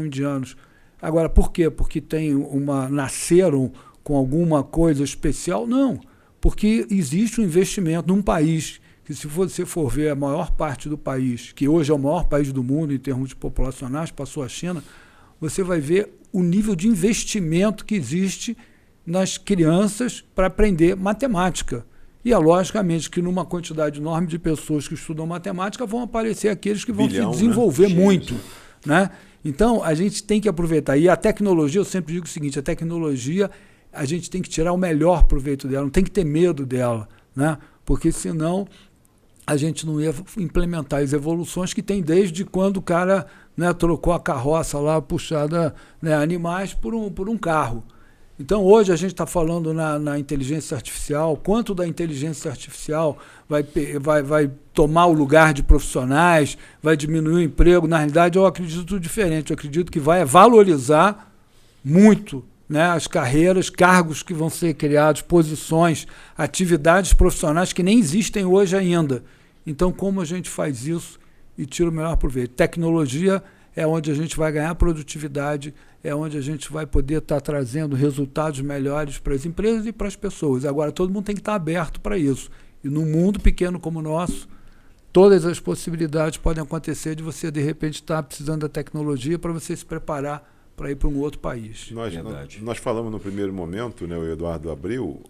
indianos. Agora, por quê? Porque nasceram com alguma coisa especial? Não, porque existe um investimento num país que, se você for ver a maior parte do país, que hoje é o maior país do mundo em termos de populacionais, passou a China, você vai ver o nível de investimento que existe nas crianças para aprender matemática, E é logicamente que numa quantidade enorme de pessoas que estudam matemática vão aparecer aqueles que vão se desenvolver muito, né? Então, a gente tem que aproveitar. E a tecnologia, eu sempre digo o seguinte, a tecnologia, a gente tem que tirar o melhor proveito dela, não tem que ter medo dela, né? Porque senão a gente não ia implementar as evoluções que tem desde quando o cara, né, trocou a carroça lá, puxada, né, animais por um carro. Então, hoje a gente está falando na inteligência artificial, quanto da inteligência artificial vai tomar o lugar de profissionais, vai diminuir o emprego. Na realidade, eu acredito diferente. Eu acredito que vai valorizar muito, né, as carreiras, cargos que vão ser criados, posições, atividades profissionais que nem existem hoje ainda. Então, como a gente faz isso e tira o melhor proveito? Tecnologia é onde a gente vai ganhar produtividade, é onde a gente vai poder estar trazendo resultados melhores para as empresas e para as pessoas. Agora, todo mundo tem que estar aberto para isso. E num mundo pequeno como o nosso, todas as possibilidades podem acontecer de você, de repente, estar precisando da tecnologia para você se preparar para ir para um outro país. Nós falamos no primeiro momento, né, o Eduardo abriu,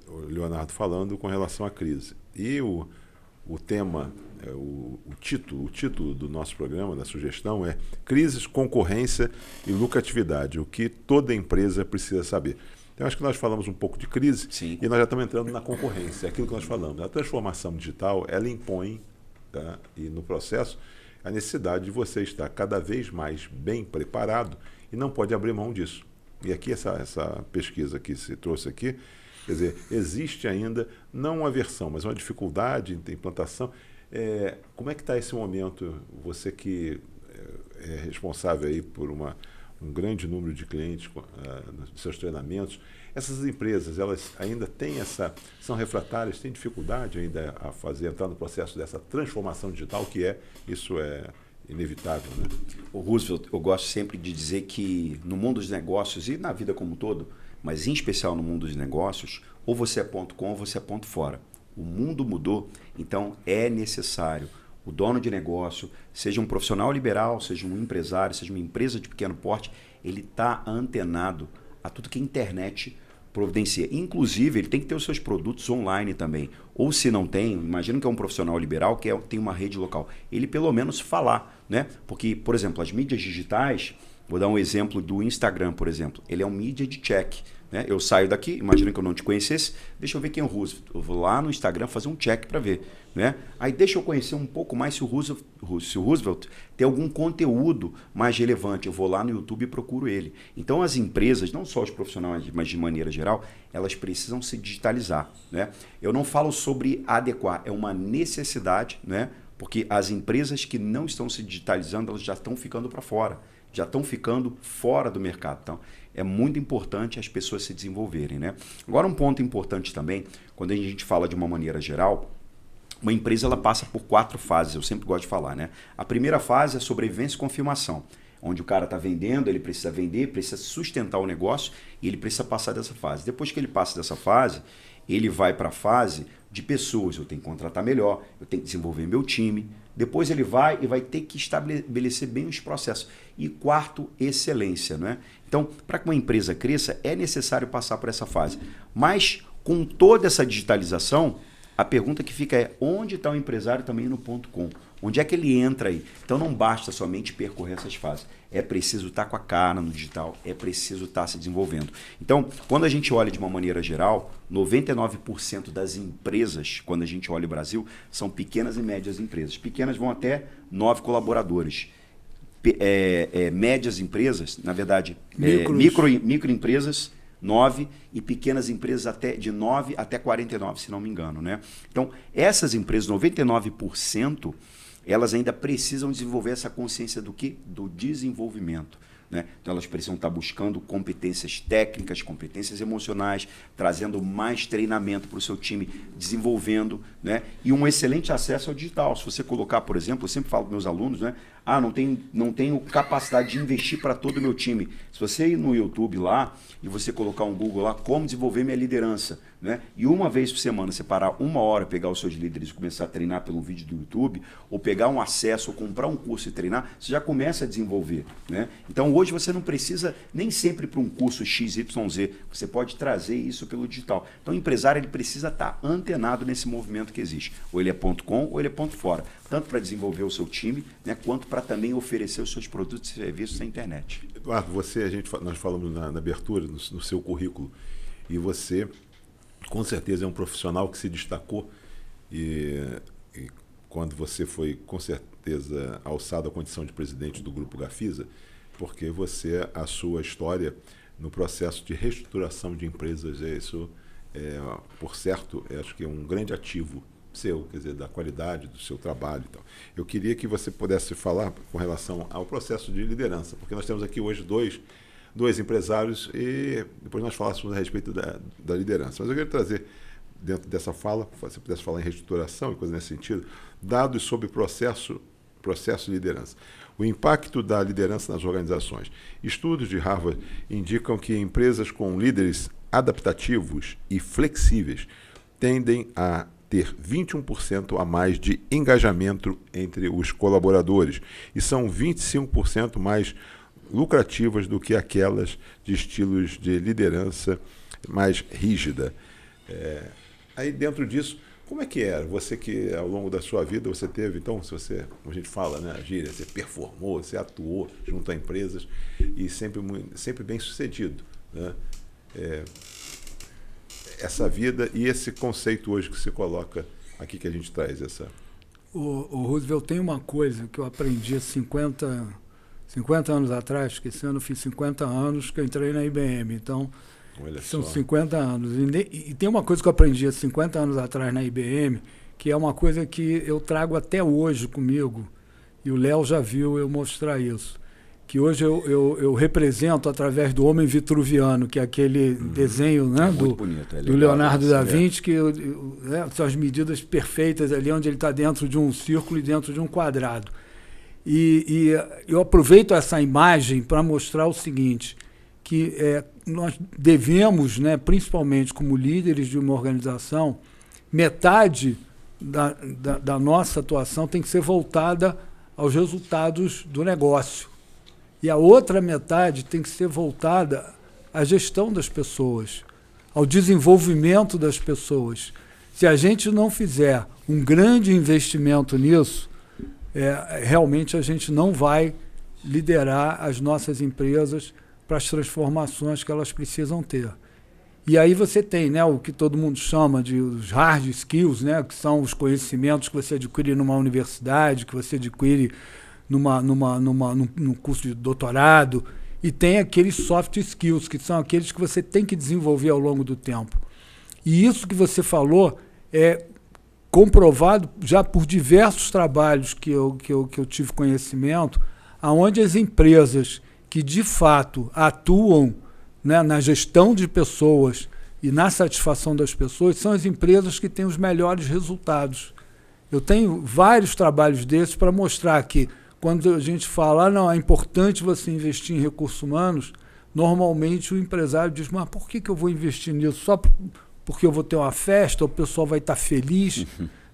o Leonardo falando com relação à crise. E o tema, o título do nosso programa, da sugestão, é Crises, Concorrência e Lucratividade, o que toda empresa precisa saber. Então, acho que nós falamos um pouco de crise. Sim. E nós já estamos entrando na concorrência, aquilo que nós falamos. A transformação digital, ela impõe, tá, e no processo, a necessidade de você estar cada vez mais bem preparado e não pode abrir mão disso. E aqui essa pesquisa que se trouxe aqui, quer dizer, existe ainda não uma aversão, mas uma dificuldade de implantação. Como é que está esse momento? Você que é responsável aí por um grande número de clientes nos seus treinamentos, essas empresas, elas ainda têm são refratárias, têm dificuldade ainda a entrar no processo dessa transformação digital, isso é inevitável, né? O Roosevelt, eu gosto sempre de dizer que no mundo dos negócios e na vida como um todo, mas em especial no mundo dos negócios, ou você é ponto com ou você é ponto fora. O mundo mudou, então é necessário o dono de negócio, seja um profissional liberal, seja um empresário, seja uma empresa de pequeno porte, ele está antenado a tudo que a internet providencia. Inclusive, ele tem que ter os seus produtos online também. Ou se não tem, imagina que é um profissional liberal que tem uma rede local. Ele pelo menos falar, né? Porque, por exemplo, as mídias digitais, vou dar um exemplo do Instagram, por exemplo. Ele é um mídia de check, né? Eu saio daqui, imagina que eu não te conhecesse, deixa eu ver quem é o Roosevelt. Eu vou lá no Instagram fazer um check para ver, né? Aí deixa eu conhecer um pouco mais se o Roosevelt tem algum conteúdo mais relevante. Eu vou lá no YouTube e procuro ele. Então as empresas, não só os profissionais, mas de maneira geral, elas precisam se digitalizar, né? Eu não falo sobre adequar, é uma necessidade, né? Porque as empresas que não estão se digitalizando, elas já estão ficando para fora, já estão ficando fora do mercado. Então, é muito importante as pessoas se desenvolverem, né? Agora, um ponto importante também, quando a gente fala de uma maneira geral, uma empresa ela passa por 4 fases, eu sempre gosto de falar, né? A primeira fase é sobrevivência e confirmação, onde o cara está vendendo, ele precisa vender, precisa sustentar o negócio e ele precisa passar dessa fase. Depois que ele passa dessa fase, ele vai para a fase de pessoas, eu tenho que contratar melhor, eu tenho que desenvolver meu time. Depois ele vai e vai ter que estabelecer bem os processos. E quarto, excelência, né? Então, para que uma empresa cresça, é necessário passar por essa fase. Mas, com toda essa digitalização, a pergunta que fica é, onde está o empresário também no ponto com? Onde é que ele entra aí? Então, não basta somente percorrer essas fases. É preciso estar com a cara no digital, é preciso estar se desenvolvendo. Então, quando a gente olha de uma maneira geral, 99% das empresas, quando a gente olha o Brasil, são pequenas e médias empresas. Pequenas vão até 9 colaboradores. Médias empresas, na verdade, microempresas, 9, e pequenas empresas de 9 até 49, se não me engano, né? Então, essas empresas, 99%, elas ainda precisam desenvolver essa consciência do quê? Do desenvolvimento, né? Então, elas precisam estar buscando competências técnicas, competências emocionais, trazendo mais treinamento para o seu time, desenvolvendo, né? E um excelente acesso ao digital. Se você colocar, por exemplo, eu sempre falo para meus alunos, né? Não tenho capacidade de investir para todo o meu time. Se você ir no YouTube lá e você colocar um Google lá, como desenvolver minha liderança, né? E uma vez por semana você parar 1 hora, pegar os seus líderes e começar a treinar pelo vídeo do YouTube, ou pegar um acesso, ou comprar um curso e treinar, você já começa a desenvolver, né? Então hoje você não precisa nem sempre para um curso XYZ, você pode trazer isso pelo digital. Então o empresário ele precisa estar antenado nesse movimento que existe. Ou ele é ponto com ou ele é ponto fora. Tanto para desenvolver o seu time, né, quanto para também oferecer os seus produtos e serviços na internet. Eduardo, nós falamos na abertura, no seu currículo, e você com certeza é um profissional que se destacou e quando você foi com certeza alçado à condição de presidente do Grupo Gafisa, porque a sua história no processo de reestruturação de empresas, por certo, acho que é um grande ativo seu, quer dizer, da qualidade do seu trabalho e tal. Eu queria que você pudesse falar com relação ao processo de liderança, porque nós temos aqui hoje dois empresários e depois nós falássemos a respeito da liderança. Mas eu queria trazer, dentro dessa fala, se você pudesse falar em reestruturação e coisa nesse sentido, dados sobre processo de liderança. O impacto da liderança nas organizações. Estudos de Harvard indicam que empresas com líderes adaptativos e flexíveis tendem a ter 21% a mais de engajamento entre os colaboradores e são 25% mais lucrativas do que aquelas de estilos de liderança mais rígida. Aí dentro disso, como é que era? Você que ao longo da sua vida você teve, então, se você, como a gente fala, né, a gíria, você performou, você atuou junto a empresas e sempre bem sucedido, né? Essa vida e esse conceito hoje que se coloca aqui que a gente traz O Roosevelt, tem uma coisa que eu aprendi há 50 anos atrás, que esse ano eu fiz 50 anos que eu entrei na IBM, então são 50 anos. E tem uma coisa que eu aprendi há 50 anos atrás na IBM, que é uma coisa que eu trago até hoje comigo, e o Léo já viu eu mostrar isso, que hoje eu represento através do homem vitruviano, que é aquele desenho, né, do Leonardo da Vinci, que são as medidas perfeitas ali, onde ele está dentro de um círculo e dentro de um quadrado. E eu aproveito essa imagem para mostrar o seguinte, que nós devemos, né, principalmente como líderes de uma organização, metade da nossa atuação tem que ser voltada aos resultados do negócio. E a outra metade tem que ser voltada à gestão das pessoas, ao desenvolvimento das pessoas. Se a gente não fizer um grande investimento nisso, realmente a gente não vai liderar as nossas empresas para as transformações que elas precisam ter. E aí você tem, né, o que todo mundo chama de os hard skills, né, que são os conhecimentos que você adquire numa universidade, que você adquire num curso de doutorado, e tem aqueles soft skills, que são aqueles que você tem que desenvolver ao longo do tempo. E isso que você falou é comprovado já por diversos trabalhos que eu tive conhecimento, aonde as empresas que de fato atuam, né, na gestão de pessoas e na satisfação das pessoas são as empresas que têm os melhores resultados. Eu tenho vários trabalhos desses para mostrar que quando a gente fala, não, é importante você investir em recursos humanos, normalmente o empresário diz, mas por que eu vou investir nisso? Só porque eu vou ter uma festa, o pessoal vai estar feliz?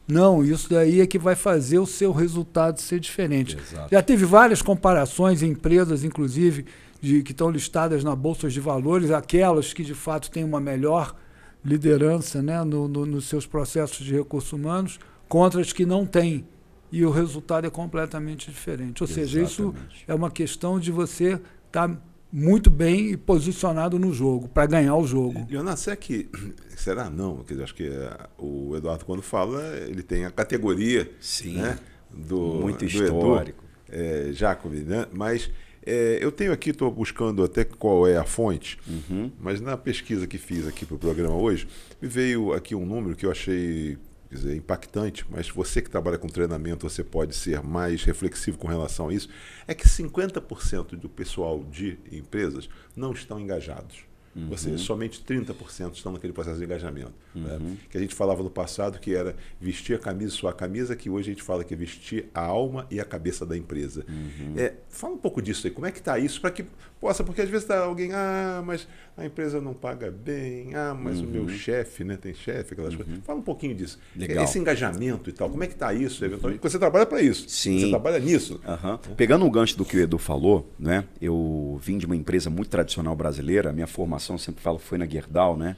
Não, isso daí é que vai fazer o seu resultado ser diferente. Exato. Já teve várias comparações em empresas, inclusive, que estão listadas na Bolsa de Valores, aquelas que de fato têm uma melhor liderança, né, nos seus processos de recursos humanos, contra as que não têm. E o resultado é completamente diferente. Ou seja, isso é uma questão de você estar muito bem posicionado no jogo, para ganhar o jogo. Leonardo, será não? Porque eu acho que o Eduardo, quando fala, ele tem a categoria, né, muito do histórico. Jacobi, né? Mas eu tenho aqui, estou buscando até qual é a fonte, mas na pesquisa que fiz aqui para o programa hoje, me veio aqui um número que eu achei, quer dizer, impactante, mas você que trabalha com treinamento, você pode ser mais reflexivo com relação a isso, é que 50% do pessoal de empresas não estão engajados. Você, somente 30% estão naquele processo de engajamento. Né? Que a gente falava no passado que era vestir a camisa, sua camisa, que hoje a gente fala que é vestir a alma e a cabeça da empresa. Fala um pouco disso aí, como é que está isso para que possa, porque às vezes está alguém, mas a empresa não paga bem, mas o meu chefe, né, tem chefe, aquelas coisas. Fala um pouquinho disso. Legal. Esse engajamento e tal, como é que está isso, eventualmente? Porque você trabalha para isso, Sim. você trabalha nisso. Pegando o gancho do que o Edu falou, né, eu vim de uma empresa muito tradicional brasileira, a minha formação, eu sempre falo, foi na Gerdau, né?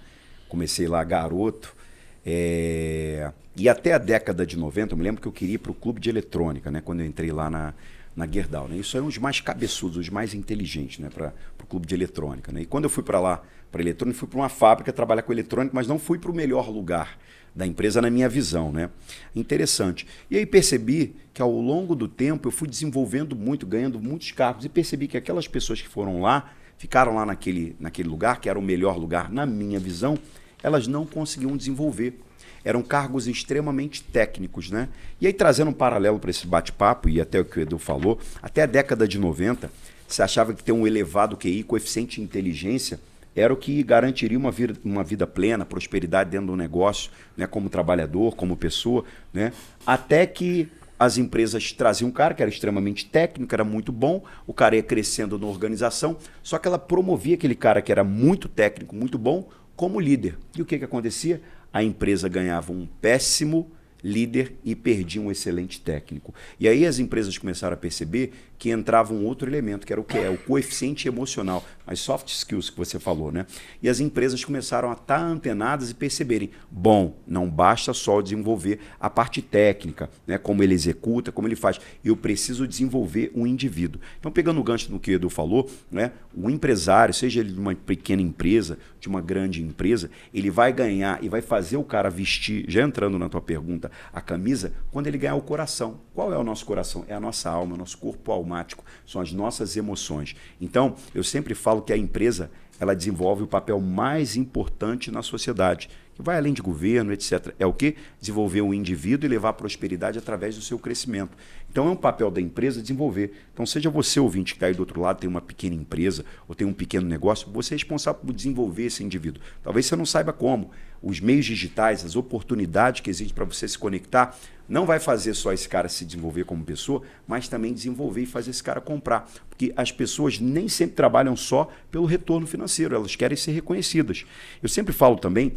Comecei lá garoto. E até a década de 90, eu me lembro que eu queria ir para o clube de eletrônica, né? Quando eu entrei lá na Gerdau. Né? Isso eram os mais cabeçudos, os mais inteligentes, né? Para o clube de eletrônica. Né? E quando eu fui para lá, para eletrônica, fui para uma fábrica trabalhar com eletrônica, mas não fui para o melhor lugar da empresa na minha visão, né? Interessante. E aí percebi que ao longo do tempo eu fui desenvolvendo muito, ganhando muitos cargos e percebi que aquelas pessoas que foram lá, ficaram lá naquele lugar, que era o melhor lugar na minha visão, elas não conseguiam desenvolver. Eram cargos extremamente técnicos, né? E aí, trazendo um paralelo para esse bate-papo, e até o que o Edu falou, até a década de 90, você achava que ter um elevado QI, coeficiente de inteligência, era o que garantiria uma vida plena, prosperidade dentro do negócio, né? Como trabalhador, como pessoa, né? Até que as empresas traziam um cara que era extremamente técnico, era muito bom, o cara ia crescendo na organização, só que ela promovia aquele cara que era muito técnico, muito bom, como líder. E o que acontecia? A empresa ganhava um péssimo líder e perdia um excelente técnico. E aí as empresas começaram a perceber que entrava um outro elemento, que era o que é o coeficiente emocional, as soft skills que você falou, né? E as empresas começaram a estar antenadas e perceberem, bom, não basta só desenvolver a parte técnica, né? Como ele executa, como ele faz. Eu preciso desenvolver um indivíduo. Então, pegando o gancho do que o Edu falou, né? O empresário, seja ele de uma pequena empresa, de uma grande empresa, ele vai ganhar e vai fazer o cara vestir, já entrando na tua pergunta, a camisa, quando ele ganhar o coração. Qual é o nosso coração? É a nossa alma, o nosso corpo almático, são as nossas emoções. Então, eu sempre falo que a empresa, ela desenvolve o papel mais importante na sociedade, que vai além de governo, etc. É o quê? Desenvolver o indivíduo e levar a prosperidade através do seu crescimento. Então, é um papel da empresa desenvolver. Então, seja você, ouvinte, que está aí do outro lado, tem uma pequena empresa ou tem um pequeno negócio, você é responsável por desenvolver esse indivíduo. Talvez você não saiba como. Os meios digitais, as oportunidades que existem para você se conectar, não vai fazer só esse cara se desenvolver como pessoa, mas também desenvolver e fazer esse cara comprar. Porque as pessoas nem sempre trabalham só pelo retorno financeiro, elas querem ser reconhecidas. Eu sempre falo também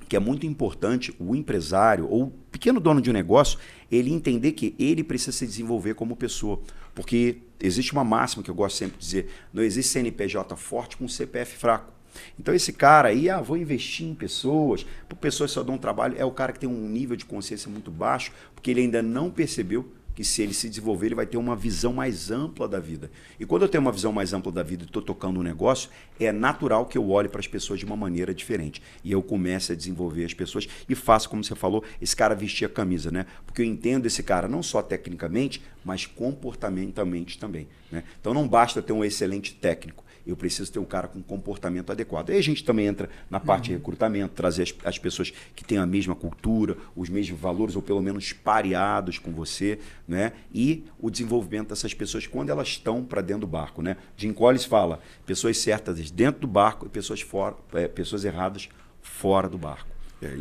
que é muito importante o empresário ou o pequeno dono de um negócio, ele entender que ele precisa se desenvolver como pessoa. Porque existe uma máxima que eu gosto sempre de dizer, não existe CNPJ forte com CPF fraco. Então esse cara aí, vou investir em pessoas, por pessoas que só dão trabalho, é o cara que tem um nível de consciência muito baixo, porque ele ainda não percebeu que se ele se desenvolver, ele vai ter uma visão mais ampla da vida. E quando eu tenho uma visão mais ampla da vida e estou tocando um negócio, é natural que eu olhe para as pessoas de uma maneira diferente. E eu comece a desenvolver as pessoas e faço, como você falou, esse cara vestir a camisa, né? Porque eu entendo esse cara não só tecnicamente, mas comportamentalmente também, né? Então não basta ter um excelente técnico. Eu preciso ter um cara com comportamento adequado. Aí a gente também entra na parte de recrutamento, trazer as pessoas que têm a mesma cultura, os mesmos valores, ou pelo menos pareados com você, né? E o desenvolvimento dessas pessoas quando elas estão para dentro do barco, né? Jim Collins fala, pessoas certas dentro do barco e pessoas erradas fora do barco.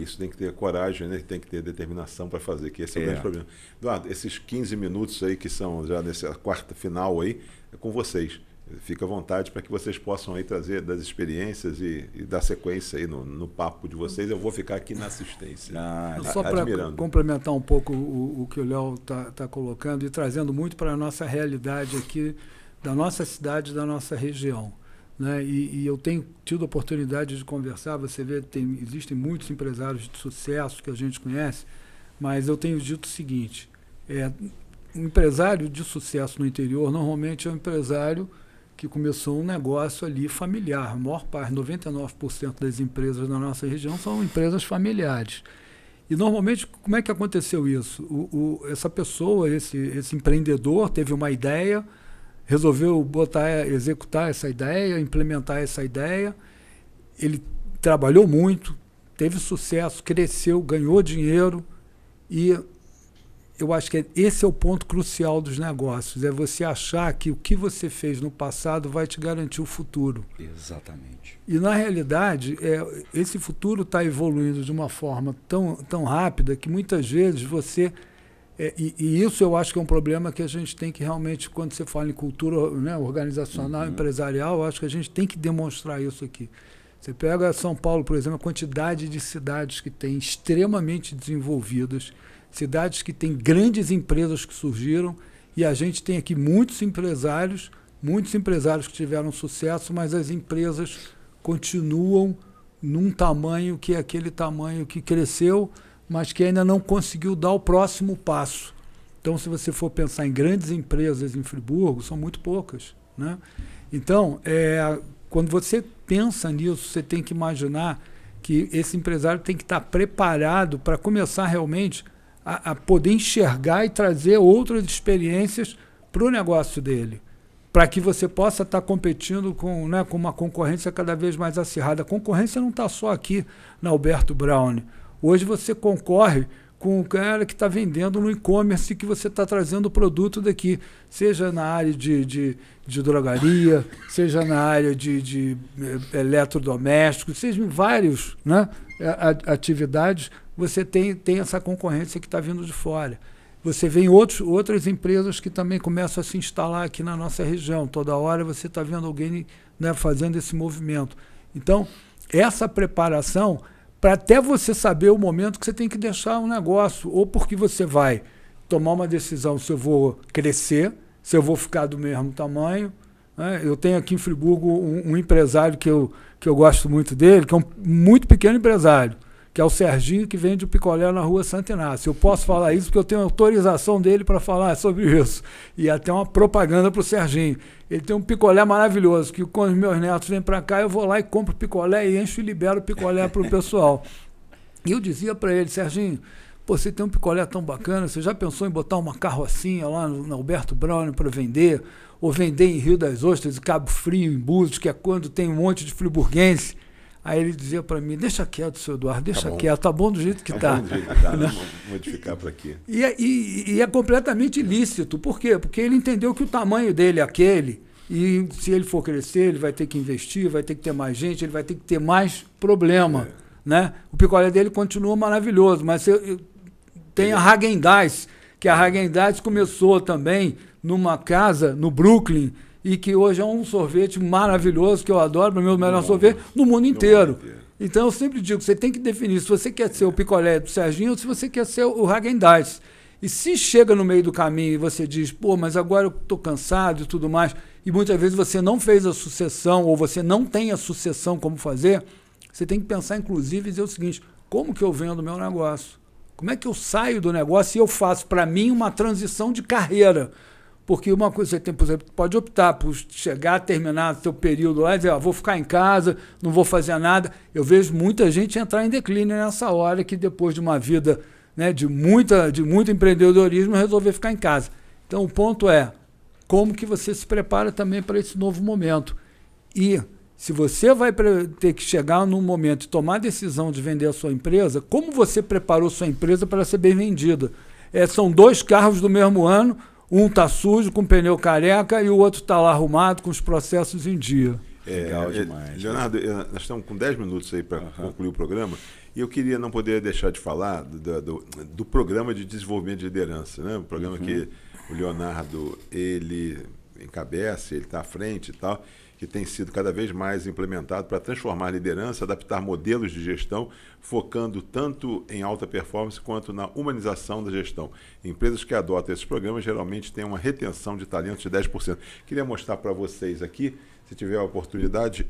Isso tem que ter coragem, né? Tem que ter determinação para fazer, que esse é o grande problema. Eduardo, esses 15 minutos aí que são já nessa quarta final aí, é com vocês. Fica à vontade para que vocês possam aí trazer das experiências e dar sequência aí no papo de vocês. Eu vou ficar aqui na assistência. Só para complementar um pouco o que o Léo está colocando e trazendo muito para a nossa realidade aqui, da nossa cidade, da nossa região. Né? E eu tenho tido a oportunidade de conversar, você vê, existem muitos empresários de sucesso que a gente conhece, mas eu tenho dito o seguinte, um empresário de sucesso no interior normalmente é um empresário que começou um negócio ali familiar. A maior parte, 99% das empresas da nossa região são empresas familiares. E normalmente, como é que aconteceu isso? Essa pessoa, esse empreendedor teve uma ideia, resolveu executar essa ideia, implementar essa ideia. Ele trabalhou muito, teve sucesso, cresceu, ganhou dinheiro e eu acho que esse é o ponto crucial dos negócios, é você achar que o que você fez no passado vai te garantir o futuro. Exatamente. E, na realidade, esse futuro está evoluindo de uma forma tão rápida que, muitas vezes, você... E isso eu acho que é um problema que a gente tem que realmente, quando você fala em cultura, né, organizacional, empresarial, eu acho que a gente tem que demonstrar isso aqui. Você pega São Paulo, por exemplo, a quantidade de cidades que tem extremamente desenvolvidas, cidades que têm grandes empresas que surgiram, e a gente tem aqui muitos empresários que tiveram sucesso, mas as empresas continuam num tamanho que é aquele tamanho que cresceu, mas que ainda não conseguiu dar o próximo passo. Então, se você for pensar em grandes empresas em Friburgo, são muito poucas, né? Então, quando você pensa nisso, você tem que imaginar que esse empresário tem que estar preparado para começar realmente a poder enxergar e trazer outras experiências para o negócio dele, para que você possa estar competindo com uma concorrência cada vez mais acirrada. A concorrência não está só aqui na Alberto Braune. Hoje você concorre com o cara que está vendendo no e-commerce, que você está trazendo o produto daqui, seja na área de drogaria, seja na área de eletrodomésticos, seja em várias, né, atividades, você tem essa concorrência que está vindo de fora. Você vê em outras empresas que também começam a se instalar aqui na nossa região. Toda hora você está vendo alguém, né, fazendo esse movimento. Então, essa preparação, para até você saber o momento que você tem que deixar um negócio, ou porque você vai tomar uma decisão se eu vou crescer, se eu vou ficar do mesmo tamanho, né? Eu tenho aqui em Friburgo um empresário que eu gosto muito dele, que é um muito pequeno empresário, que é o Serginho, que vende o picolé na Rua Santo Inácio. Eu posso falar isso porque eu tenho autorização dele para falar sobre isso. E até uma propaganda para o Serginho. Ele tem um picolé maravilhoso, que quando os meus netos vêm para cá, eu vou lá e compro picolé e encho e libero o picolé para o pessoal. E eu dizia para ele: Serginho, pô, você tem um picolé tão bacana, você já pensou em botar uma carrocinha lá no Alberto Braune para vender? Ou vender em Rio das Ostras, em Cabo Frio, em Búzios, que é quando tem um monte de friburguense? Aí ele dizia para mim: deixa quieto, seu Eduardo, deixa quieto, tá bom do jeito que tá. Bom do jeito que tá, vamos modificar para aqui. E é completamente ilícito. Por quê? Porque ele entendeu que o tamanho dele é aquele, e se ele for crescer, ele vai ter que investir, vai ter que ter mais gente, ele vai ter que ter mais problema. Né? O picolé dele continua maravilhoso, mas tem a Häagen-Dazs, que a Häagen-Dazs começou também numa casa no Brooklyn, e que hoje é um sorvete maravilhoso, que eu adoro, para mim é o melhor sorvete no mundo inteiro. Então, eu sempre digo, você tem que definir se você quer ser o picolé do Serginho ou se você quer ser o Häagen-Dazs. E se chega no meio do caminho e você diz: pô, mas agora eu estou cansado e tudo mais, e muitas vezes você não fez a sucessão, ou você não tem a sucessão como fazer, você tem que pensar, inclusive, e dizer o seguinte: como que eu vendo o meu negócio? Como é que eu saio do negócio e eu faço, para mim, uma transição de carreira? Porque uma coisa, você tem, por exemplo, pode optar por chegar, terminar seu período lá e dizer: vou ficar em casa, não vou fazer nada. Eu vejo muita gente entrar em declínio nessa hora, que depois de uma vida, né, de muito empreendedorismo, resolver ficar em casa. Então, o ponto é como que você se prepara também para esse novo momento. E se você vai ter que chegar num momento e tomar a decisão de vender a sua empresa, como você preparou sua empresa para ser bem vendida? São 2 carros do mesmo ano. Um está sujo, com pneu careca, e o outro está lá arrumado, com os processos em dia. Legal demais. Leonardo, nós estamos com 10 minutos aí para concluir o programa, e eu queria não poder deixar de falar do programa de desenvolvimento de liderança, né? Um programa que o Leonardo, ele encabeça, ele está à frente e tal, que tem sido cada vez mais implementado para transformar a liderança, adaptar modelos de gestão, focando tanto em alta performance quanto na humanização da gestão. Empresas que adotam esses programas geralmente têm uma retenção de talentos de 10%. Queria mostrar para vocês aqui, se tiver a oportunidade,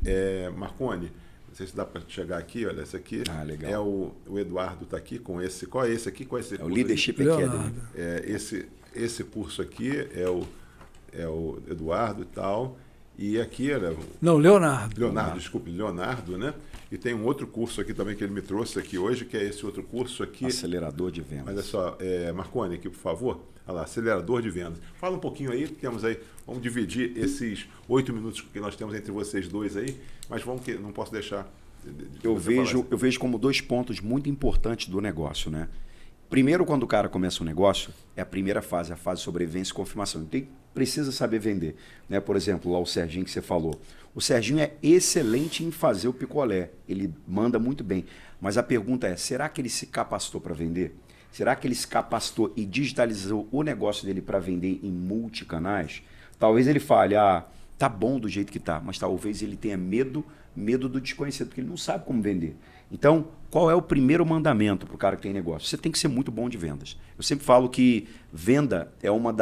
Marconi, não sei se dá para chegar aqui, olha, esse aqui legal. O Eduardo está aqui com esse. Qual é esse aqui? Qual é esse? O Leadership Academy. Esse curso aqui é o Eduardo e tal. E aqui era... Não, Leonardo. Leonardo, né? E tem um outro curso aqui também que ele me trouxe aqui hoje, que é esse outro curso aqui. Acelerador de vendas. Olha só, Marconi, aqui, por favor. Olha lá, acelerador de vendas. Fala um pouquinho aí, temos aí, vamos dividir esses 8 minutos que nós temos entre vocês dois aí, mas não posso deixar... Eu vejo como 2 pontos muito importantes do negócio, né? Primeiro, quando o cara começa um negócio, é a primeira fase, a fase de sobrevivência e confirmação. Então, precisa saber vender. Né? Por exemplo, lá o Serginho que você falou. O Serginho é excelente em fazer o picolé. Ele manda muito bem. Mas a pergunta é, será que ele se capacitou para vender? Será que ele se capacitou e digitalizou o negócio dele para vender em multicanais? Talvez ele fale, tá bom do jeito que tá, mas talvez ele tenha medo do desconhecido, porque ele não sabe como vender. Então, qual é o primeiro mandamento para o cara que tem negócio? Você tem que ser muito bom de vendas. Eu sempre falo que venda é uma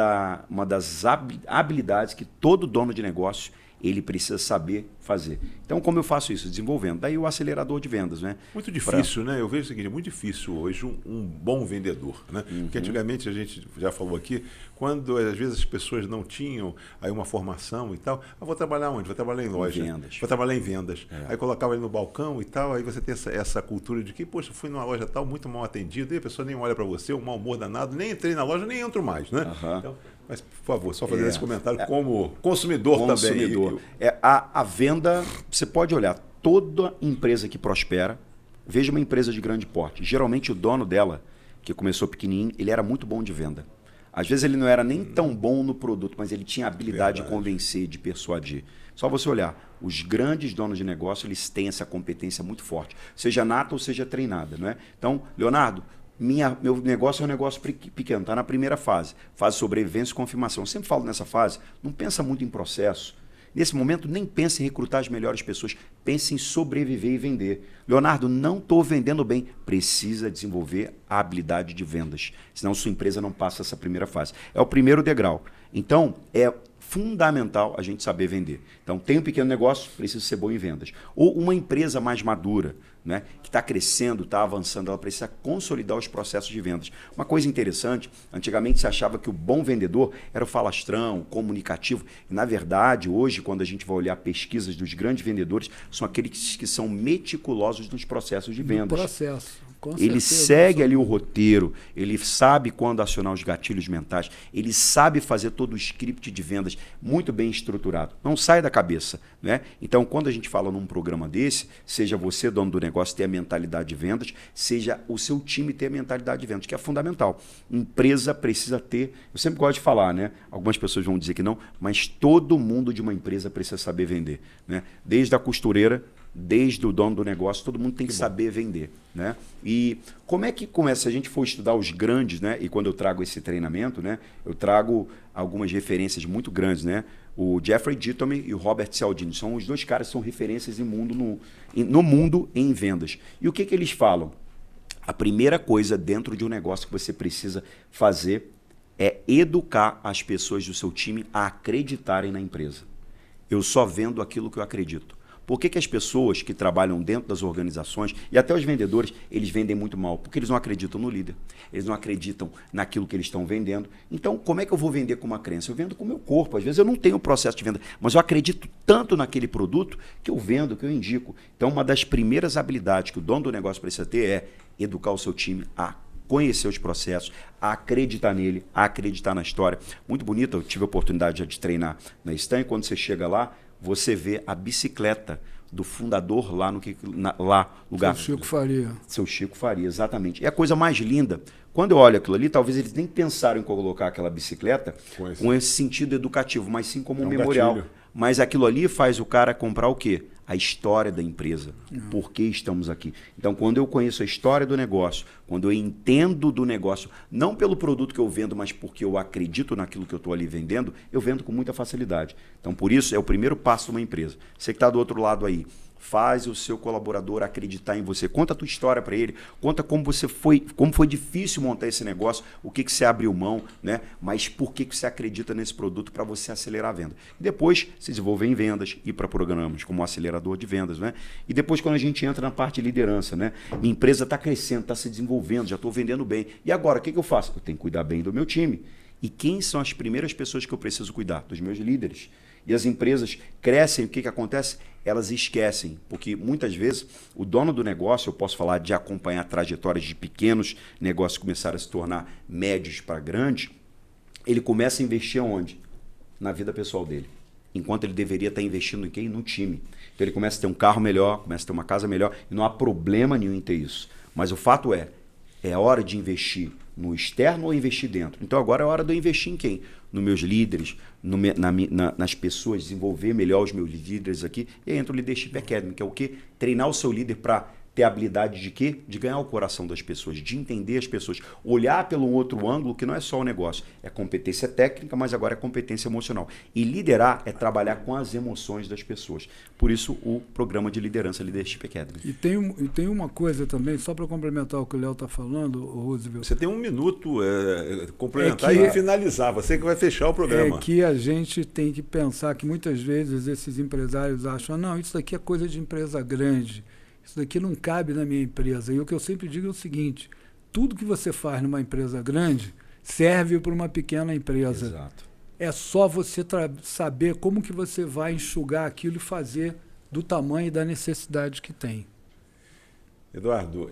das habilidades que todo dono de negócio ele precisa saber fazer. Então, como eu faço isso? Desenvolvendo. Daí o acelerador de vendas, né? Muito difícil, né? Eu vejo o seguinte, é muito difícil hoje um bom vendedor, né? Porque antigamente, a gente já falou aqui, quando às vezes as pessoas não tinham aí uma formação e tal, vou trabalhar onde? Vou trabalhar em loja. Vendas. Vou trabalhar em vendas. Aí colocava ele no balcão e tal, aí você tem essa cultura de que, poxa, fui numa loja tal, muito mal atendido, e a pessoa nem olha para você, um mau humor danado, nem entrei na loja, nem entro mais, né? Então, mas, por favor, só fazer esse comentário como consumidor também. A venda, você pode olhar, toda empresa que prospera, veja uma empresa de grande porte. Geralmente o dono dela, que começou pequenininho, ele era muito bom de venda. Às vezes ele não era nem tão bom no produto, mas ele tinha a habilidade de convencer, de persuadir. Só você olhar, os grandes donos de negócio, eles têm essa competência muito forte, seja nata ou seja treinada, não é? Então, Leonardo, meu negócio é um negócio pequeno, está na primeira fase sobrevivência e confirmação. Eu sempre falo nessa fase, não pensa muito em processo. Nesse momento, nem pense em recrutar as melhores pessoas, pense em sobreviver e vender. Leonardo, não estou vendendo bem. Precisa desenvolver a habilidade de vendas, senão sua empresa não passa essa primeira fase. É o primeiro degrau. Então, é fundamental a gente saber vender. Então, tem um pequeno negócio, precisa ser bom em vendas. Ou uma empresa mais madura, né, que está crescendo, está avançando, ela precisa consolidar os processos de vendas. Uma coisa interessante, antigamente se achava que o bom vendedor era o falastrão, comunicativo. E, na verdade, hoje, quando a gente vai olhar pesquisas dos grandes vendedores, são aqueles que são meticulosos nos processos de vendas. Ele segue ali o roteiro, ele sabe quando acionar os gatilhos mentais, ele sabe fazer todo o script de vendas muito bem estruturado. Não sai da cabeça, né? Então, quando a gente fala num programa desse, seja você, dono do negócio, ter a mentalidade de vendas, seja o seu time ter a mentalidade de vendas, que é fundamental. Empresa precisa ter, eu sempre gosto de falar, né? Algumas pessoas vão dizer que não, mas todo mundo de uma empresa precisa saber vender, né? Desde a costureira, desde o dono do negócio, todo mundo tem que saber vender, né? E como é que começa? Se a gente for estudar os grandes, né? E quando eu trago esse treinamento, né? Eu trago algumas referências muito grandes, né? O Jeffrey Gitomer e o Robert Cialdini são os dois caras que são referências no mundo em vendas. E o que eles falam? A primeira coisa dentro de um negócio que você precisa fazer é educar as pessoas do seu time a acreditarem na empresa. Eu só vendo aquilo que eu acredito. Por que as pessoas que trabalham dentro das organizações, e até os vendedores, eles vendem muito mal? Porque eles não acreditam no líder, eles não acreditam naquilo que eles estão vendendo. Então, como é que eu vou vender com uma crença? Eu vendo com o meu corpo. Às vezes eu não tenho processo de venda, mas eu acredito tanto naquele produto que eu vendo, que eu indico. Então, uma das primeiras habilidades que o dono do negócio precisa ter é educar o seu time a conhecer os processos, a acreditar nele, a acreditar na história. Muito bonito, eu tive a oportunidade de treinar na Stan, e quando você chega lá, você vê a bicicleta do fundador lá no lugar. Seu Chico Faria. Seu Chico Faria, exatamente. É a coisa mais linda. Quando eu olho aquilo ali, talvez eles nem pensaram em colocar aquela bicicleta com esse sentido educativo, mas sim como um memorial. Gatilho. Mas aquilo ali faz o cara comprar o quê? A história da empresa. Por que estamos aqui? Então, quando eu conheço a história do negócio, quando eu entendo do negócio, não pelo produto que eu vendo, mas porque eu acredito naquilo que eu estou ali vendendo, eu vendo com muita facilidade. Então, por isso, é o primeiro passo de uma empresa. Você que está do outro lado aí, faz o seu colaborador acreditar em você. Conta a tua história para ele, conta como foi difícil montar esse negócio, o que você abriu mão, né? Mas por que você acredita nesse produto para você acelerar a venda. E depois se desenvolver em vendas, ir para programas como acelerador de vendas, né? E depois quando a gente entra na parte de liderança, né? Minha empresa está crescendo, está se desenvolvendo, já estou vendendo bem. E agora, o que eu faço? Eu tenho que cuidar bem do meu time. E quem são as primeiras pessoas que eu preciso cuidar? Dos meus líderes. E as empresas crescem, o que acontece? Elas esquecem, porque muitas vezes o dono do negócio, eu posso falar de acompanhar trajetórias de pequenos negócios que começaram a se tornar médios para grandes, ele começa a investir onde? Na vida pessoal dele. Enquanto ele deveria estar investindo em quem? No time. Então ele começa a ter um carro melhor, começa a ter uma casa melhor, e não há problema nenhum em ter isso. Mas o fato é É hora de investir no externo ou investir dentro? Então agora é hora de eu investir em quem? Nos meus líderes, nas pessoas, desenvolver melhor os meus líderes aqui. E aí entra o Leadership Academy, que é o quê? Treinar o seu líder para ter habilidade de quê? De ganhar o coração das pessoas, de entender as pessoas, olhar pelo outro ângulo que não é só o negócio, é competência técnica, mas agora é competência emocional. E liderar é trabalhar com as emoções das pessoas. Por isso o programa de liderança Leadership Academy. E tem uma coisa também, só para complementar o que o Léo está falando, Roosevelt. Você tem um minuto complementar e finalizar, você que vai fechar o programa. É que a gente tem que pensar que muitas vezes esses empresários acham, não, isso daqui é coisa de empresa grande. Isso daqui não cabe na minha empresa. E o que eu sempre digo é o seguinte, tudo que você faz numa empresa grande serve para uma pequena empresa. Exato. É só você saber como que você vai enxugar aquilo e fazer do tamanho e da necessidade que tem. Eduardo,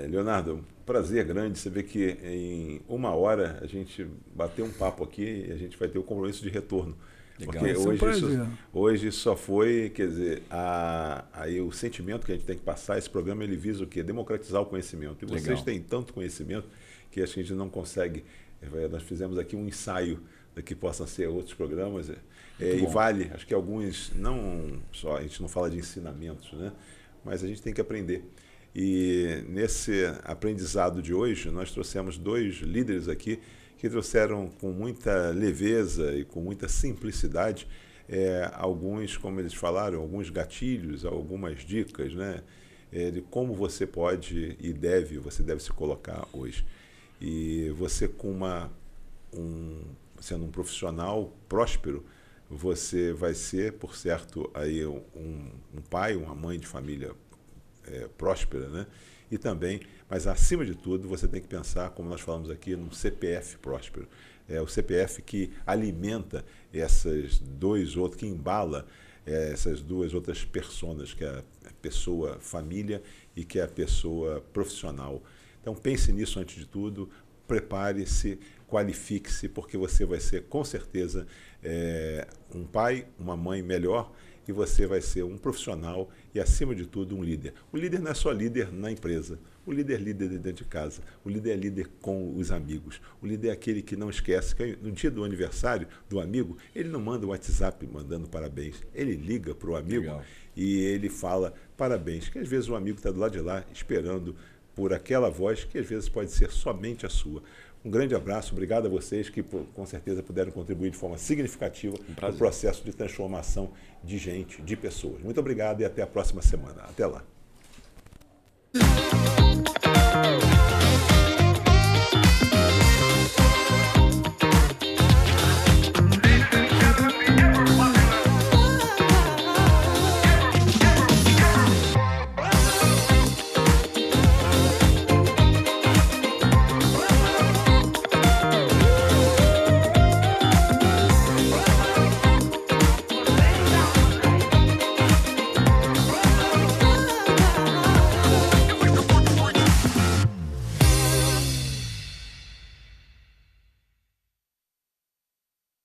Leonardo, prazer grande. Você vê que em 1 hora a gente bateu um papo aqui e a gente vai ter o compromisso de retorno. Legal. Porque hoje só foi, quer dizer, aí o sentimento que a gente tem que passar, esse programa ele visa o quê? Democratizar o conhecimento. E vocês Legal. têm tanto conhecimento que acho que a gente não consegue. Nós fizemos aqui um ensaio de que possam ser outros programas. E vale, acho que alguns, não só, a gente não fala de ensinamentos, né? Mas a gente tem que aprender. E nesse aprendizado de hoje, nós trouxemos 2 líderes aqui que trouxeram com muita leveza e com muita simplicidade alguns, como eles falaram, alguns gatilhos, algumas dicas, né, de como você pode e você deve se colocar hoje. E você sendo um profissional próspero, você vai ser, por certo, aí um pai, uma mãe de família próspera, né? E também, mas acima de tudo, você tem que pensar, como nós falamos aqui, num CPF próspero. É o CPF que alimenta essas 2 outros, que embala essas 2 outras personas, que é a pessoa família e que é a pessoa profissional. Então pense nisso antes de tudo, prepare-se, qualifique-se, porque você vai ser, com certeza, um pai, uma mãe melhor, e você vai ser um profissional e, acima de tudo, um líder. O líder não é só líder na empresa. O líder é líder dentro de casa. O líder é líder com os amigos. O líder é aquele que não esquece que no dia do aniversário do amigo, ele não manda um WhatsApp mandando parabéns. Ele liga para o amigo. Legal. E ele fala parabéns. Que às vezes o amigo está do lado de lá esperando por aquela voz que às vezes pode ser somente a sua. Um grande abraço, obrigado a vocês que com certeza puderam contribuir de forma significativa no processo de transformação de gente, de pessoas. Muito obrigado e até a próxima semana. Até lá.